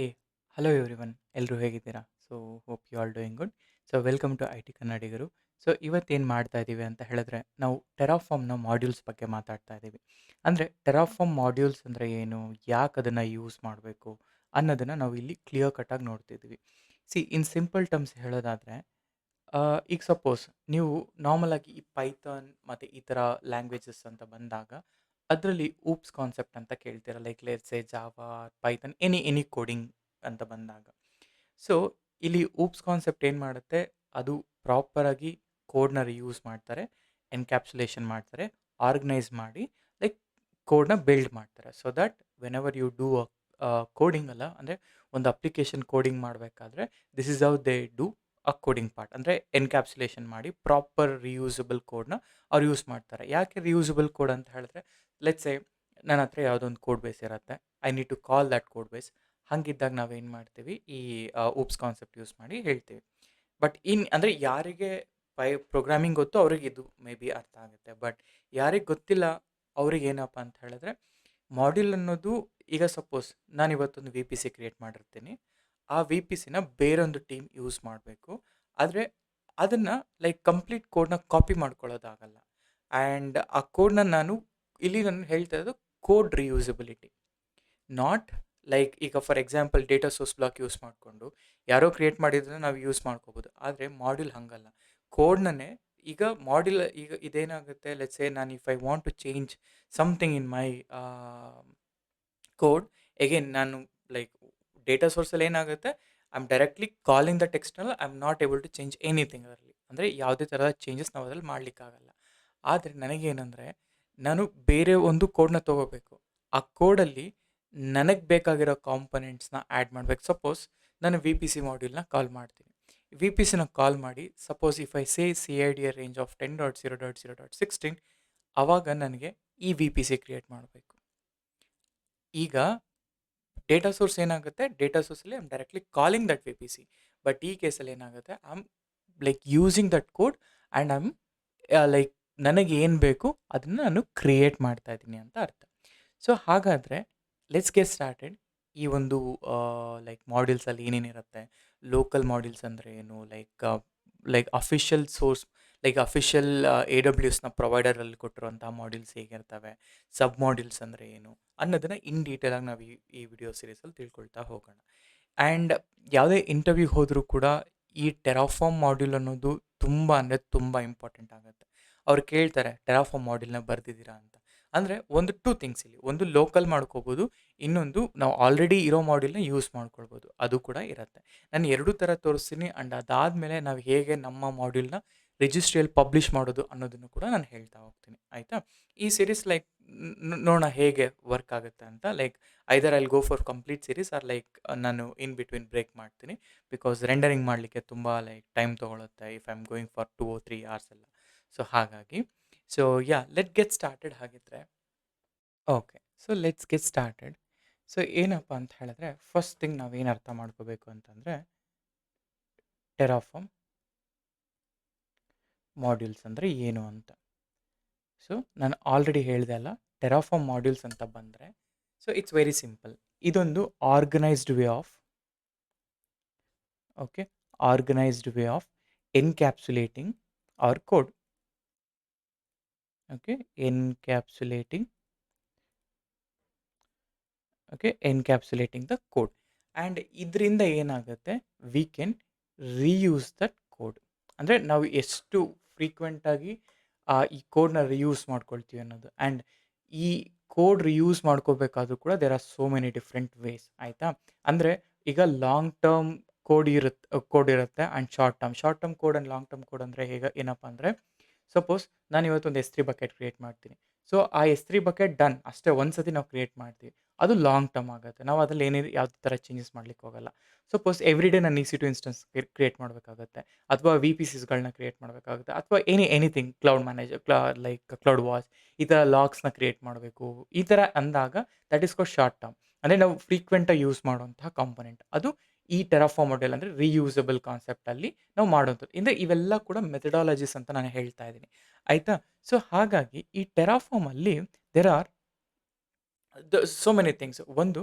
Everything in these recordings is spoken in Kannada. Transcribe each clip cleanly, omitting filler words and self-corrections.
ಹೇ ಹಲೋ ಎವ್ರಿವನ್ ಎಲ್ಲರೂ ಹೇಗಿದ್ದೀರಾ? So hope you all doing good. So welcome to I T ಕನ್ನಡಿಗರು. ಸೊ ಇವತ್ತೇನು ಮಾಡ್ತಾ ಇದ್ದೀವಿ ಅಂತ ಹೇಳಿದ್ರೆ ನಾವು ಟೆರಾಫಾರ್ಮ್ನ ಮಾಡ್ಯೂಲ್ಸ್ ಬಗ್ಗೆ ಮಾತಾಡ್ತಾ ಇದ್ದೀವಿ. ಅಂದರೆ ಟೆರಾಫಾರ್ಮ್ ಮಾಡ್ಯೂಲ್ಸ್ ಅಂದರೆ ಏನು, ಯಾಕೆ ಅದನ್ನು ಯೂಸ್ ಮಾಡಬೇಕು ಅನ್ನೋದನ್ನು ನಾವು ಇಲ್ಲಿ ಕ್ಲಿಯರ್ ಕಟ್ಟಾಗಿ ನೋಡ್ತಿದ್ವಿ. ಇನ್ ಸಿಂಪಲ್ ಟರ್ಮ್ಸ್ ಹೇಳೋದಾದರೆ, ಈಗ ಸಪೋಸ್ ನೀವು ನಾರ್ಮಲ್ ಆಗಿ ಈ ಪೈಥಾನ್ ಮತ್ತು ಈ ಥರ ಲ್ಯಾಂಗ್ವೇಜಸ್ ಅಂತ ಬಂದಾಗ ಅದರಲ್ಲಿ ಊಪ್ಸ್ ಕಾನ್ಸೆಪ್ಟ್ ಅಂತ ಕೇಳ್ತೀರ. Like let's say Java, Python, any coding ಅಂತ ಬಂದಾಗ. ಸೊ ಇಲ್ಲಿ ಊಪ್ಸ್ ಕಾನ್ಸೆಪ್ಟ್ ಏನು ಮಾಡುತ್ತೆ, ಅದು ಪ್ರಾಪರಾಗಿ ಕೋಡ್ನ ರಿಯೂಸ್ ಮಾಡ್ತಾರೆ, ಎನ್ಕ್ಯಾಪ್ಸುಲೇಷನ್ ಮಾಡ್ತಾರೆ, ಆರ್ಗನೈಸ್ ಮಾಡಿ ಲೈಕ್ ಕೋಡ್ನ ಬಿಲ್ಡ್ ಮಾಡ್ತಾರೆ. So that whenever you do coding ಅಲ್ಲ, ಅಂದರೆ ಒಂದು ಅಪ್ಲಿಕೇಶನ್ ಕೋಡಿಂಗ್ ಮಾಡಬೇಕಾದ್ರೆ this is how they do a coding part. ಅಂದರೆ ಎನ್ಕ್ಯಾಪ್ಸುಲೇಷನ್ ಮಾಡಿ ಪ್ರಾಪರ್ ರಿಯೂಸಬಲ್ ಕೋಡ್ನ ಅವ್ರು ಯೂಸ್ ಮಾಡ್ತಾರೆ. ಯಾಕೆ ರಿಯೂಸಬಲ್ ಕೋಡ್ ಅಂತ ಹೇಳಿದ್ರೆ, ಲೆಟ್ಸ್ ಸೇ ನನ್ನ ಹತ್ರ ಯಾವುದೋ ಒಂದು ಕೋಡ್ ಬೇಸ್ ಇರುತ್ತೆ, I need to call that code base. ಹಾಗಿದ್ದಾಗ ನಾವೇನು ಮಾಡ್ತೀವಿ, ಈ ಊಪ್ಸ್ ಕಾನ್ಸೆಪ್ಟ್ ಯೂಸ್ ಮಾಡಿ ಹೇಳ್ತೀವಿ. ಬಟ್ ಅಂದರೆ ಯಾರಿಗೆ ಪ್ರೋಗ್ರಾಮಿಂಗ್ ಗೊತ್ತು ಅವ್ರಿಗೆ ಇದು ಮೇ ಬಿ ಅರ್ಥ ಆಗುತ್ತೆ. ಬಟ್ ಯಾರಿಗೆ ಗೊತ್ತಿಲ್ಲ ಅವ್ರಿಗೆ ಏನಪ್ಪ ಅಂತ ಹೇಳಿದ್ರೆ, ಮಾಡ್ಯೂಲ್ ಅನ್ನೋದು, ಈಗ ಸಪೋಸ್ ನಾನು ಇವತ್ತೊಂದು ವಿ ಪಿ ಸಿ ಕ್ರಿಯೇಟ್ ಮಾಡಿರ್ತೀನಿ. ಆ ವಿ ಪಿ ಸಿನ ಬೇರೊಂದು ಟೀಮ್ ಯೂಸ್ ಮಾಡಬೇಕು. ಆದರೆ ಅದನ್ನು ಲೈಕ್ ಕಂಪ್ಲೀಟ್ ಕೋಡ್ನ ಕಾಪಿ ಮಾಡ್ಕೊಳ್ಳೋದಾಗಲ್ಲ. ಆ್ಯಂಡ್ ಆ ಕೋಡ್ನ ಇಲ್ಲಿ ನಾನು ಹೇಳ್ತಾ ಇರೋದು ಕೋಡ್ ರಿಯೂಸಬಿಲಿಟಿ, ನಾಟ್ ಲೈಕ್ ಈಗ for example data source block use ಮಾಡಿಕೊಂಡು ಯಾರೋ ಕ್ರಿಯೇಟ್ ಮಾಡಿದ್ರೆ ನಾವು ಯೂಸ್ ಮಾಡ್ಕೋಬೋದು. ಆದರೆ ಮಾಡ್ಯೂಲ್ ಹಾಗಲ್ಲ. ಕೋಡ್ನೇ ಈಗ ಮಾಡ್ಯೂಲ್, ಈಗ ಇದೇನಾಗುತ್ತೆ, ಲೆಟ್ಸ್ ಸೇ ನಾನು if I want to change something in my code, again ನಾನು ಲೈಕ್ ಡೇಟಾ ಸೋರ್ಸಲ್ಲಿ ಏನಾಗುತ್ತೆ, I am directly calling the ಟೆಕ್ಸ್ಟ್ನಲ್ಲಿ, I am not able to change anything ಅದರಲ್ಲಿ. ಅಂದರೆ ಯಾವುದೇ ಥರದ ಚೇಂಜಸ್ ನಾವು ಅದರಲ್ಲಿ ಮಾಡಲಿಕ್ಕಾಗಲ್ಲ. ಆದರೆ ನನಗೇನೆಂದರೆ, ನಾನು ಬೇರೆ ಒಂದು ಕೋಡ್ನ ತೊಗೋಬೇಕು. ಆ ಕೋಡಲ್ಲಿ ನನಗೆ ಬೇಕಾಗಿರೋ ಕಾಂಪೊನೆಂಟ್ಸ್ನ ಆ್ಯಡ್ ಮಾಡಬೇಕು. ಸಪೋಸ್ ನಾನು ವಿ ಪಿ ಸಿ ಮಾಡ್ಯೂಲ್ನ ಕಾಲ್ ಮಾಡ್ತೀನಿ. ವಿ ಪಿ ಸಿನ ಕಾಲ್ ಮಾಡಿ suppose if I say see I D range of 10.0.0.16, ಆವಾಗ ನನಗೆ ಈ ವಿ ಪಿ ಸಿ ಕ್ರಿಯೇಟ್ ಮಾಡಬೇಕು. ಈಗ ಡೇಟಾ ಸೋರ್ಸ್ ಏನಾಗುತ್ತೆ, ಡೇಟಾ ಸೋರ್ಸಲ್ಲಿ I am directly calling that V P C. But ಈ ಕೇಸಲ್ಲಿ ಏನಾಗುತ್ತೆ, I am like using that code and I am like ನನಗೆ ಏನು ಬೇಕು ಅದನ್ನು ನಾನು ಕ್ರಿಯೇಟ್ ಮಾಡ್ತಾ ಇದ್ದೀನಿ ಅಂತ ಅರ್ಥ. ಸೊ ಹಾಗಾದರೆ ಲೆಟ್ಸ್ ಗೆಟ್ ಸ್ಟಾರ್ಟೆಡ್. ಈ ಒಂದು ಲೈಕ್ ಮಾಡ್ಯೂಲ್ಸಲ್ಲಿ ಏನೇನಿರುತ್ತೆ, ಲೋಕಲ್ ಮಾಡ್ಯೂಲ್ಸ್ ಅಂದರೆ ಏನು, like official source, like official A W ಎಸ್ನ ಪ್ರೊವೈಡರಲ್ಲಿ ಕೊಟ್ಟಿರುವಂಥ ಮಾಡ್ಯೂಲ್ಸ್ ಹೇಗಿರ್ತವೆ, ಸಬ್ ಮಾಡ್ಯೂಲ್ಸ್ ಅಂದರೆ ಏನು ಅನ್ನೋದನ್ನು ಇನ್ ಡೀಟೇಲಾಗಿ ನಾವು ಈ ವಿಡಿಯೋ ಸೀರೀಸಲ್ಲಿ ತಿಳ್ಕೊಳ್ತಾ ಹೋಗೋಣ. ಆ್ಯಂಡ್ ಯಾವುದೇ ಇಂಟರ್ವ್ಯೂಗೆ ಹೋದರೂ ಕೂಡ ಈ ಟೆರಾಫಾರ್ಮ್ ಮಾಡ್ಯೂಲ್ ಅನ್ನೋದು ತುಂಬ ಅಂದರೆ ತುಂಬ ಇಂಪಾರ್ಟೆಂಟ್ ಆಗುತ್ತೆ. ಅವ್ರು ಕೇಳ್ತಾರೆ ಟೆರಾಫಾರ್ಮ್ ಮಾಡ್ಯೂಲ್ನ ಬರೆದಿದ್ದೀರಾ ಅಂತ. ಅಂದರೆ ಒಂದು ಟೂ ಥಿಂಗ್ಸ್ ಇಲ್ಲಿ, ಒಂದು ಲೋಕಲ್ ಮಾಡ್ಕೋಬೋದು, ಇನ್ನೊಂದು ನಾವು ಆಲ್ರೆಡಿ ಇರೋ ಮಾಡ್ಯೂಲ್ನ ಯೂಸ್ ಮಾಡ್ಕೊಳ್ಬೋದು, ಅದು ಕೂಡ ಇರುತ್ತೆ. ನಾನು ಎರಡೂ ಥರ ತೋರಿಸ್ತೀನಿ. ಆ್ಯಂಡ್ ಅದಾದಮೇಲೆ ನಾವು ಹೇಗೆ ನಮ್ಮ ಮಾಡ್ಯೂಲ್ನ ರಿಜಿಸ್ಟ್ರಿಯಲ್ಲಿ ಪಬ್ಲಿಷ್ ಮಾಡೋದು ಅನ್ನೋದನ್ನು ಕೂಡ ನಾನು ಹೇಳ್ತಾ ಹೋಗ್ತೀನಿ, ಆಯಿತಾ? ಈ ಸೀರೀಸ್ ಲೈಕ್ ನೋಡೋಣ ಹೇಗೆ ವರ್ಕ್ ಆಗುತ್ತೆ ಅಂತ. Like either I'll go for complete series or like ನಾನು ಇನ್ ಬಿಟ್ವೀನ್ ಬ್ರೇಕ್ ಮಾಡ್ತೀನಿ. ಬಿಕಾಸ್ ರೆಂಡರಿಂಗ್ ಮಾಡಲಿಕ್ಕೆ ತುಂಬ ಲೈಕ್ ಟೈಮ್ ತೊಗೊಳುತ್ತೆ if I am going for 2 or 3 hours ಎಲ್ಲ. ಸೊ ಹಾಗಾಗಿ ಲೆಟ್ ಗೆಟ್ ಸ್ಟಾರ್ಟೆಡ್ ಹಾಗಿದ್ರೆ. Okay, so let's get started. So ಏನಪ್ಪ ಅಂತ ಹೇಳಿದ್ರೆ, ಫಸ್ಟ್ ಥಿಂಗ್ ನಾವೇನು ಅರ್ಥ ಮಾಡ್ಕೋಬೇಕು ಅಂತಂದರೆ, ಟೆರಾಫಾರ್ಮ್ ಮಾಡ್ಯೂಲ್ಸ್ ಅಂದರೆ ಏನು ಅಂತ. ಸೊ ನಾನು ಆಲ್ರೆಡಿ ಹೇಳಿದೆ ಅಲ್ಲ, ಟೆರಾಫಾರ್ಮ್ ಮಾಡ್ಯೂಲ್ಸ್ ಅಂತ ಬಂದರೆ, ಸೊ ಇಟ್ಸ್ ವೆರಿ ಸಿಂಪಲ್. ಇದೊಂದು organised way of encapsulating our code. Okay, encapsulating the code. And ಇದರಿಂದ ಏನಾಗುತ್ತೆ, we can reuse that code. ಅಂದರೆ ನಾವು ಎಷ್ಟು ಫ್ರೀಕ್ವೆಂಟಾಗಿ ಈ ಕೋಡ್ನ ರಿಯೂಸ್ ಮಾಡ್ಕೊಳ್ತೀವಿ ಅನ್ನೋದು. ಆ್ಯಂಡ್ ಈ ಕೋಡ್ ರಿಯೂಸ್ ಮಾಡ್ಕೋಬೇಕಾದ್ರೂ ಕೂಡ there are so many different ways, ಆಯಿತಾ? ಅಂದರೆ ಈಗ ಲಾಂಗ್ ಟರ್ಮ್ ಕೋಡ್ ಇರುತ್ತೆ and short term code and long term code ಅಂದರೆ ಏನಪ್ಪ ಅಂದರೆ, ಸಪೋಸ್ ನಾನು ಇವತ್ತೊಂದು S3 ಬಕೆಟ್ ಕ್ರಿಯೇಟ್ ಮಾಡ್ತೀನಿ. ಸೊ ಆ S3 ಬಕೆಟ್ ಡನ್, ಅಷ್ಟೇ ಒಂದು ಸತಿ ನಾವು ಕ್ರಿಯೇಟ್ ಮಾಡ್ತೀವಿ. ಅದು ಲಾಂಗ್ ಟರ್ಮ್ ಆಗುತ್ತೆ. ನಾವು ಅದರಲ್ಲಿ ಯಾವುದೇ ಥರ ಚೇಂಜಸ್ ಮಾಡ್ಲಿಕ್ಕೆ ಹೋಗಲ್ಲ. ಸಪೋಸ್ ಎವ್ರಿ ಡೇ ನಾನು EC2 ಇನ್ಸ್ಟೆನ್ಸ್ ಕ್ರಿಯೇಟ್ ಮಾಡಬೇಕಾಗುತ್ತೆ, ಅಥವಾ ವಿ ಪಿ ಸಿಸ್ಗಳನ್ನ ಕ್ರಿಯೇಟ್ ಮಾಡಬೇಕಾಗುತ್ತೆ, ಅಥವಾ anything cloud manager, like cloud watch, ಈ ಥರ ಲಾಗ್ಸ್ನ ಕ್ರಿಯೇಟ್ ಮಾಡಬೇಕು. ಈ ಥರ ಅಂದಾಗ that is called short term. ಅಂದರೆ ನಾವು ಫ್ರೀಕ್ವೆಂಟಾಗಿ ಯೂಸ್ ಮಾಡುವಂತಹ ಕಾಂಪೊನೆಂಟ್ ಅದು ಈ ಟೆರಾಫಾರ್ಮ್ ಮಾಡೆಲ್, ಅಂದರೆ ರಿಯೂಸಬಲ್ ಕಾನ್ಸೆಪ್ಟಲ್ಲಿ ನಾವು ಮಾಡುವಂಥದ್ದು. ಅಂದರೆ ಇವೆಲ್ಲ ಕೂಡ ಮೆಥಡಾಲಜೀಸ್ ಅಂತ ನಾನು ಹೇಳ್ತಾ ಇದ್ದೀನಿ, ಆಯಿತಾ? ಸೊ ಹಾಗಾಗಿ ಈ ಟೆರಾಫಾರ್ಮಲ್ಲಿ there are so many things. ಒಂದು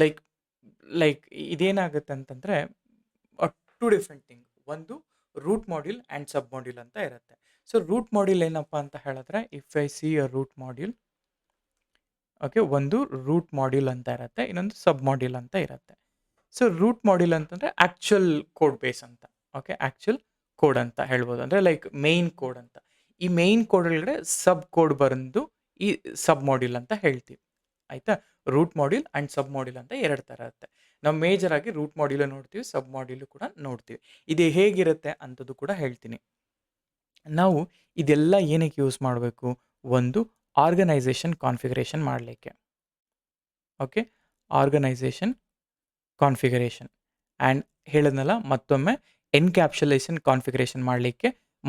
ಲೈಕ್ ಲೈಕ್ ಇದೇನಾಗುತ್ತೆ ಅಂತಂದರೆ ಟು ಡಿಫ್ರೆಂಟ್ ಥಿಂಗ್. ಒಂದು root module and sub module ಅಂತ ಇರುತ್ತೆ. ಸೊ ರೂಟ್ ಮಾಡ್ಯೂಲ್ ಏನಪ್ಪ ಅಂತ ಹೇಳಿದ್ರೆ, if I see a root module, okay, ಒಂದು ರೂಟ್ ಮಾಡ್ಯೂಲ್ ಅಂತ ಇರುತ್ತೆ, ಇನ್ನೊಂದು ಸಬ್ ಮಾಡ್ಯೂಲ್ ಅಂತ ಇರುತ್ತೆ. ಸೊ ರೂಟ್ ಮಾಡ್ಯೂಲ್ ಅಂತಂದರೆ ಆ್ಯಕ್ಚುಯಲ್ ಕೋಡ್ ಬೇಸ್ ಅಂತ. ಓಕೆ, ಆ್ಯಕ್ಚುಯಲ್ ಕೋಡ್ ಅಂತ ಹೇಳ್ಬೋದು, ಅಂದರೆ ಲೈಕ್ ಮೇಯ್ನ್ ಕೋಡ್ ಅಂತ. ಈ ಮೇಯ್ನ್ ಕೋಡ್ ಒಳಗಡೆ ಸಬ್ ಕೋಡ್ ಬಂದು ಈ ಸಬ್ ಮಾಡ್ಯೂಲ್ ಅಂತ ಹೇಳ್ತೀವಿ. ಆಯಿತಾ? Root module and sub module ಅಂತ 2 ಥರ ಇರುತ್ತೆ. ನಾವು ಮೇಜರ್ ಆಗಿ ರೂಟ್ ಮಾಡ್ಯೂಲು ನೋಡ್ತೀವಿ, ಸಬ್ ಮಾಡ್ಯೂಲು ಕೂಡ ನೋಡ್ತೀವಿ. ಇದು ಹೇಗಿರುತ್ತೆ ಅಂಥದ್ದು ಕೂಡ ಹೇಳ್ತೀನಿ. ನಾವು ಇದೆಲ್ಲ ಏನಕ್ಕೆ ಯೂಸ್ ಮಾಡಬೇಕು? ಒಂದು ಆರ್ಗನೈಸೇಷನ್ ಕಾನ್ಫಿಗರೇಷನ್ ಮಾಡಲಿಕ್ಕೆ. ಓಕೆ, ಆರ್ಗನೈಸೇಷನ್ ಕಾನ್ಫಿಗರೇಷನ್ ಆ್ಯಂಡ್ ಹೇಳಿದ್ನಲ್ಲ ಮತ್ತೊಮ್ಮೆ ಎನ್ಕ್ಯಾಪ್ಸುಲೇಷನ್ ಕಾನ್ಫಿಗರೇಷನ್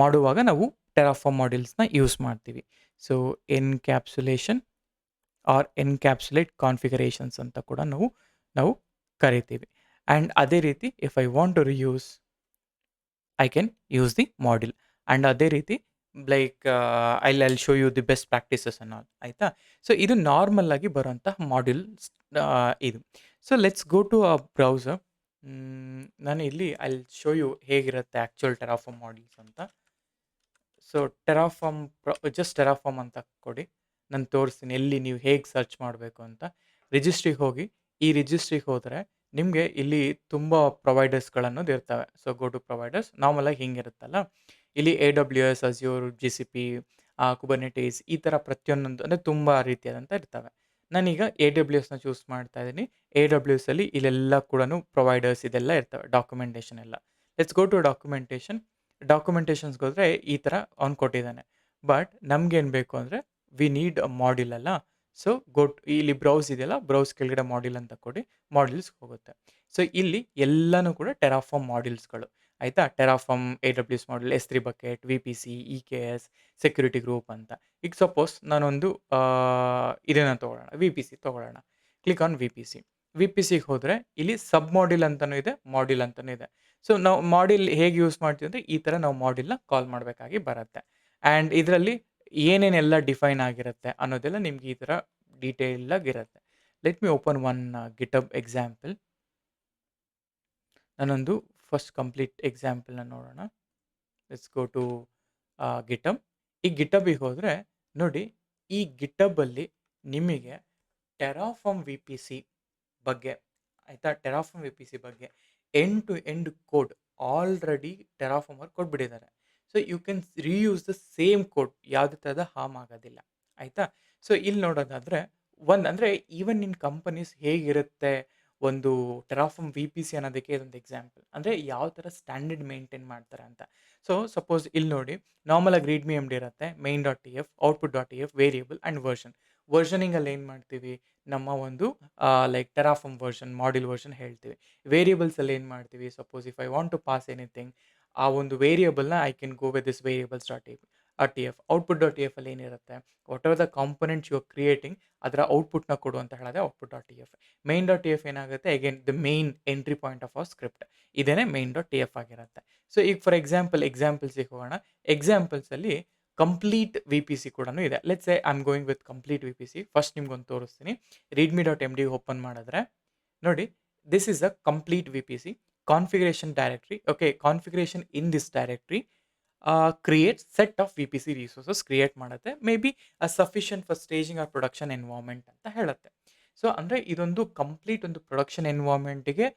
ಮಾಡುವಾಗ ನಾವು ಟೆರಾಫಾರ್ಮ್ ಮಾಡ್ಯೂಲ್ಸ್ನ ಯೂಸ್ ಮಾಡ್ತೀವಿ. So encapsulation or encapsulate configurations ಅಂತ ಕೂಡ ನಾವು ಕರಿತೀವಿ. ಆ್ಯಂಡ್ ಅದೇ ರೀತಿ if I want to reuse, I can use the module. And ಅದೇ ರೀತಿ like I show you the best practices and all. ಆಯಿತಾ? ಸೊ ಇದು ನಾರ್ಮಲ್ ಆಗಿ ಬರುವಂತಹ ಮಾಡ್ಯೂಲ್ಸ್ ಇದು. So let's go to a browser. ನಾನು ಇಲ್ಲಿ ಐ ಶೋ ಯು ಹೇಗಿರುತ್ತೆ ಆ್ಯಕ್ಚುಯಲ್ ಟೆರಾಫಾರ್ಮ್ ಮಾಡ್ಯೂಲ್ಸ್ ಅಂತ. ಸೊ ಜಸ್ಟ್ ಟೆರಾಫಾರ್ಮ್ ಅಂತ ಕೊಡಿ, ನಾನು ತೋರಿಸ್ತೀನಿ ಎಲ್ಲಿ ನೀವು ಹೇಗೆ ಸರ್ಚ್ ಮಾಡಬೇಕು ಅಂತ. ರಿಜಿಸ್ಟ್ರಿಗೆ ಹೋಗಿ, ಈ ರಿಜಿಸ್ಟ್ರಿಗೆ ಹೋದರೆ ನಿಮಗೆ ಇಲ್ಲಿ ತುಂಬ ಪ್ರೊವೈಡರ್ಸ್ಗಳನ್ನೋದು ಇರ್ತವೆ. ಸೊ ಗೋ ಟು ಪ್ರೊವೈಡರ್ಸ್, ನಾರ್ಮಲಾಗಿ ಹಿಂಗಿರುತ್ತಲ್ಲ, ಇಲ್ಲಿ AWS, ಅಜ್ಯೂರ್, GCP, ಕುಬರ್ನೆಟೀಸ್, ಈ ಥರ ಪ್ರತಿಯೊಂದೊಂದು ಅಂದರೆ ತುಂಬ ರೀತಿಯಾದಂಥ ಇರ್ತವೆ. ನಾನೀಗ AWSನ ಚೂಸ್ ಮಾಡ್ತಾ ಇದ್ದೀನಿ. AWS ಅಲ್ಲಿ ಇಲ್ಲೆಲ್ಲ ಕೂಡ ಪ್ರೊವೈಡರ್ಸ್ ಇದೆಲ್ಲ ಇರ್ತವೆ, ಡಾಕ್ಯುಮೆಂಟೇಷನ್ ಎಲ್ಲ. ಲೆಟ್ಸ್ ಗೋ ಟು ಡಾಕ್ಯುಮೆಂಟೇಷನ್ಸ್ಗೆ ಹೋದರೆ ಈ ಥರ ಅವ್ನು ಕೊಟ್ಟಿದ್ದಾನೆ. ಬಟ್ ನಮ್ಗೇನು ಬೇಕು ಅಂದರೆ ವಿ ನೀಡ್ ಅ ಮಾಡ್ಯೂಲ್ ಅಲ್ಲ. ಸೊ ಇಲ್ಲಿ ಬ್ರೌಸ್ ಇದೆಯಲ್ಲ, ಬ್ರೌಸ್ ಕೆಳಗಡೆ ಮಾಡ್ಯೂಲ್ ಅಂತ ಕೊಡಿ, ಮಾಡ್ಯೂಲ್ಸ್ಗೆ ಹೋಗುತ್ತೆ. ಸೊ ಇಲ್ಲಿ ಎಲ್ಲನೂ ಕೂಡ ಟೆರಾಫಾರ್ಮ್ ಮಾಡ್ಯೂಲ್ಸ್ಗಳು. ಆಯಿತಾ? ಟೆರಾಫಾರ್ಮ್ AWS module, S3 bucket, VPC, EKS, security group ಅಂತ. ಈಗ ಸಪೋಸ್ ನಾನೊಂದು ಇದನ್ನು ತೊಗೊಳ್ಳೋಣ, VPC ತೊಗೊಳ್ಳೋಣ. ಕ್ಲಿಕ್ ಆನ್ VPCಗೆ ಹೋದರೆ ಇಲ್ಲಿ ಸಬ್ ಮಾಡ್ಯೂಲ್ ಅಂತಲೂ ಇದೆ, ಮಾಡ್ಯೂಲ್ ಅಂತಲೂ ಇದೆ. ಸೊ ನಾವು ಮಾಡ್ಯೂಲ್ ಹೇಗೆ ಯೂಸ್ ಮಾಡ್ತೀವಿ ಅಂದರೆ ಈ ಥರ ನಾವು ಮಾಡ್ಯೂಲ್ನ ಕಾಲ್ ಮಾಡಬೇಕಾಗಿ ಬರುತ್ತೆ. ಆ್ಯಂಡ್ ಇದರಲ್ಲಿ ಏನೇನೆಲ್ಲ ಡಿಫೈನ್ ಆಗಿರುತ್ತೆ ಅನ್ನೋದೆಲ್ಲ ನಿಮ್ಗೆ ಈ ಥರ ಡೀಟೇಲ್ ಆಗಿರುತ್ತೆ. Let me open one GitHub example. ನಾನೊಂದು ಫಸ್ಟ್ ಕಂಪ್ಲೀಟ್ ಎಕ್ಸಾಂಪಲ್ನ ನೋಡೋಣ. Let's go to GitHub. ಈ ಗಿಟಬಿಗೆ ಹೋದರೆ ನೋಡಿ, ಈ ಗಿಟಬಲ್ಲಿ ನಿಮಗೆ ಟೆರಾಫಾರ್ಮ್ VPC ಬಗ್ಗೆ, ಆಯಿತಾ, ಟೆರಾಫಾರ್ಮ್ VPC ಬಗ್ಗೆ end to end code already Terraform ಅವ್ರು ಕೊಟ್ಬಿಟ್ಟಿದ್ದಾರೆ. So you can reuse the same code, ಯಾವುದೇ ಥರದ ಹಾರ್ಮ್ ಆಗೋದಿಲ್ಲ. ಆಯಿತಾ? ಸೊ ಇಲ್ಲಿ ನೋಡೋದಾದರೆ ಅಂದರೆ ಈವನ್ ಇನ್ ಕಂಪನೀಸ್ ಹೇಗಿರುತ್ತೆ ಒಂದು ಟೆರಾಫಾರ್ಮ್ VPC ಅನ್ನೋದಕ್ಕೆ ಇದೊಂದು ಎಕ್ಸಾಂಪಲ್. ಅಂದರೆ ಯಾವ ಥರ ಸ್ಟ್ಯಾಂಡರ್ಡ್ ಮೇಂಟೈನ್ ಮಾಡ್ತಾರೆ ಅಂತ. ಸೊ ಸಪೋಸ್ ಇಲ್ಲಿ ನೋಡಿ, ನಾರ್ಮಲಾಗಿ readme.md ಇರುತ್ತೆ, main.tf, output.tf, ವೇರಿಯಬಲ್ ಆ್ಯಂಡ್ ವರ್ಷನಿಂಗಲ್ಲಿ ಏನು ಮಾಡ್ತೀವಿ, ನಮ್ಮ ಒಂದು ಲೈಕ್ ಟೆರಾಫಾರ್ಮ್ ಮಾಡ್ಯೂಲ್ ವರ್ಷನ್ ಹೇಳ್ತೀವಿ. ವೇರಿಯಬಲ್ಸಲ್ಲಿ ಏನು ಮಾಡ್ತೀವಿ, suppose if I want to pass anything, ಆ ಒಂದು ವೇರಿಯಬಲ್ನ I can go with this ವೇರಿಯಬಲ್ಸ್.tf. output.tf ಅಲ್ಲಿ ಏನಿರುತ್ತೆ, whatever the components you are creating ಅದರ ಔಟ್ಪುಟ್ನ ಕೊಡು ಅಂತ ಹೇಳಿದ್ರೆ output.tf. main.tf ಏನಾಗುತ್ತೆ, again the main entry point of our script, ಇದೇನೇ main.tf ಆಗಿರುತ್ತೆ. ಸೊ ಈಗ ಫಾರ್ ಎಕ್ಸಾಂಪಲ್ಸಿಗೆ ಹೋಗೋಣ. ಎಕ್ಸಾಂಪಲ್ಸಲ್ಲಿ ಕಂಪ್ಲೀಟ್ VPC ಕೂಡ ಇದೆ. Let's say I am going with complete VPC. First ನಿಮ್ಗೊಂದು ತೋರಿಸ್ತೀನಿ. readme.md ಓಪನ್ ಮಾಡಿದ್ರೆ ನೋಡಿ, this is a complete VPC configuration directory. Okay, configuration in this directory create set of VPC resources create ಮಾಡುತ್ತೆ. Maybe sufficient for staging or production environment ಅಂತ ಹೇಳುತ್ತೆ. ಸೊ ಅಂದರೆ ಇದೊಂದು ಕಂಪ್ಲೀಟ್ ಒಂದು ಪ್ರೊಡಕ್ಷನ್ ಎನ್ವೈರ್ಮೆಂಟ್ಗೆ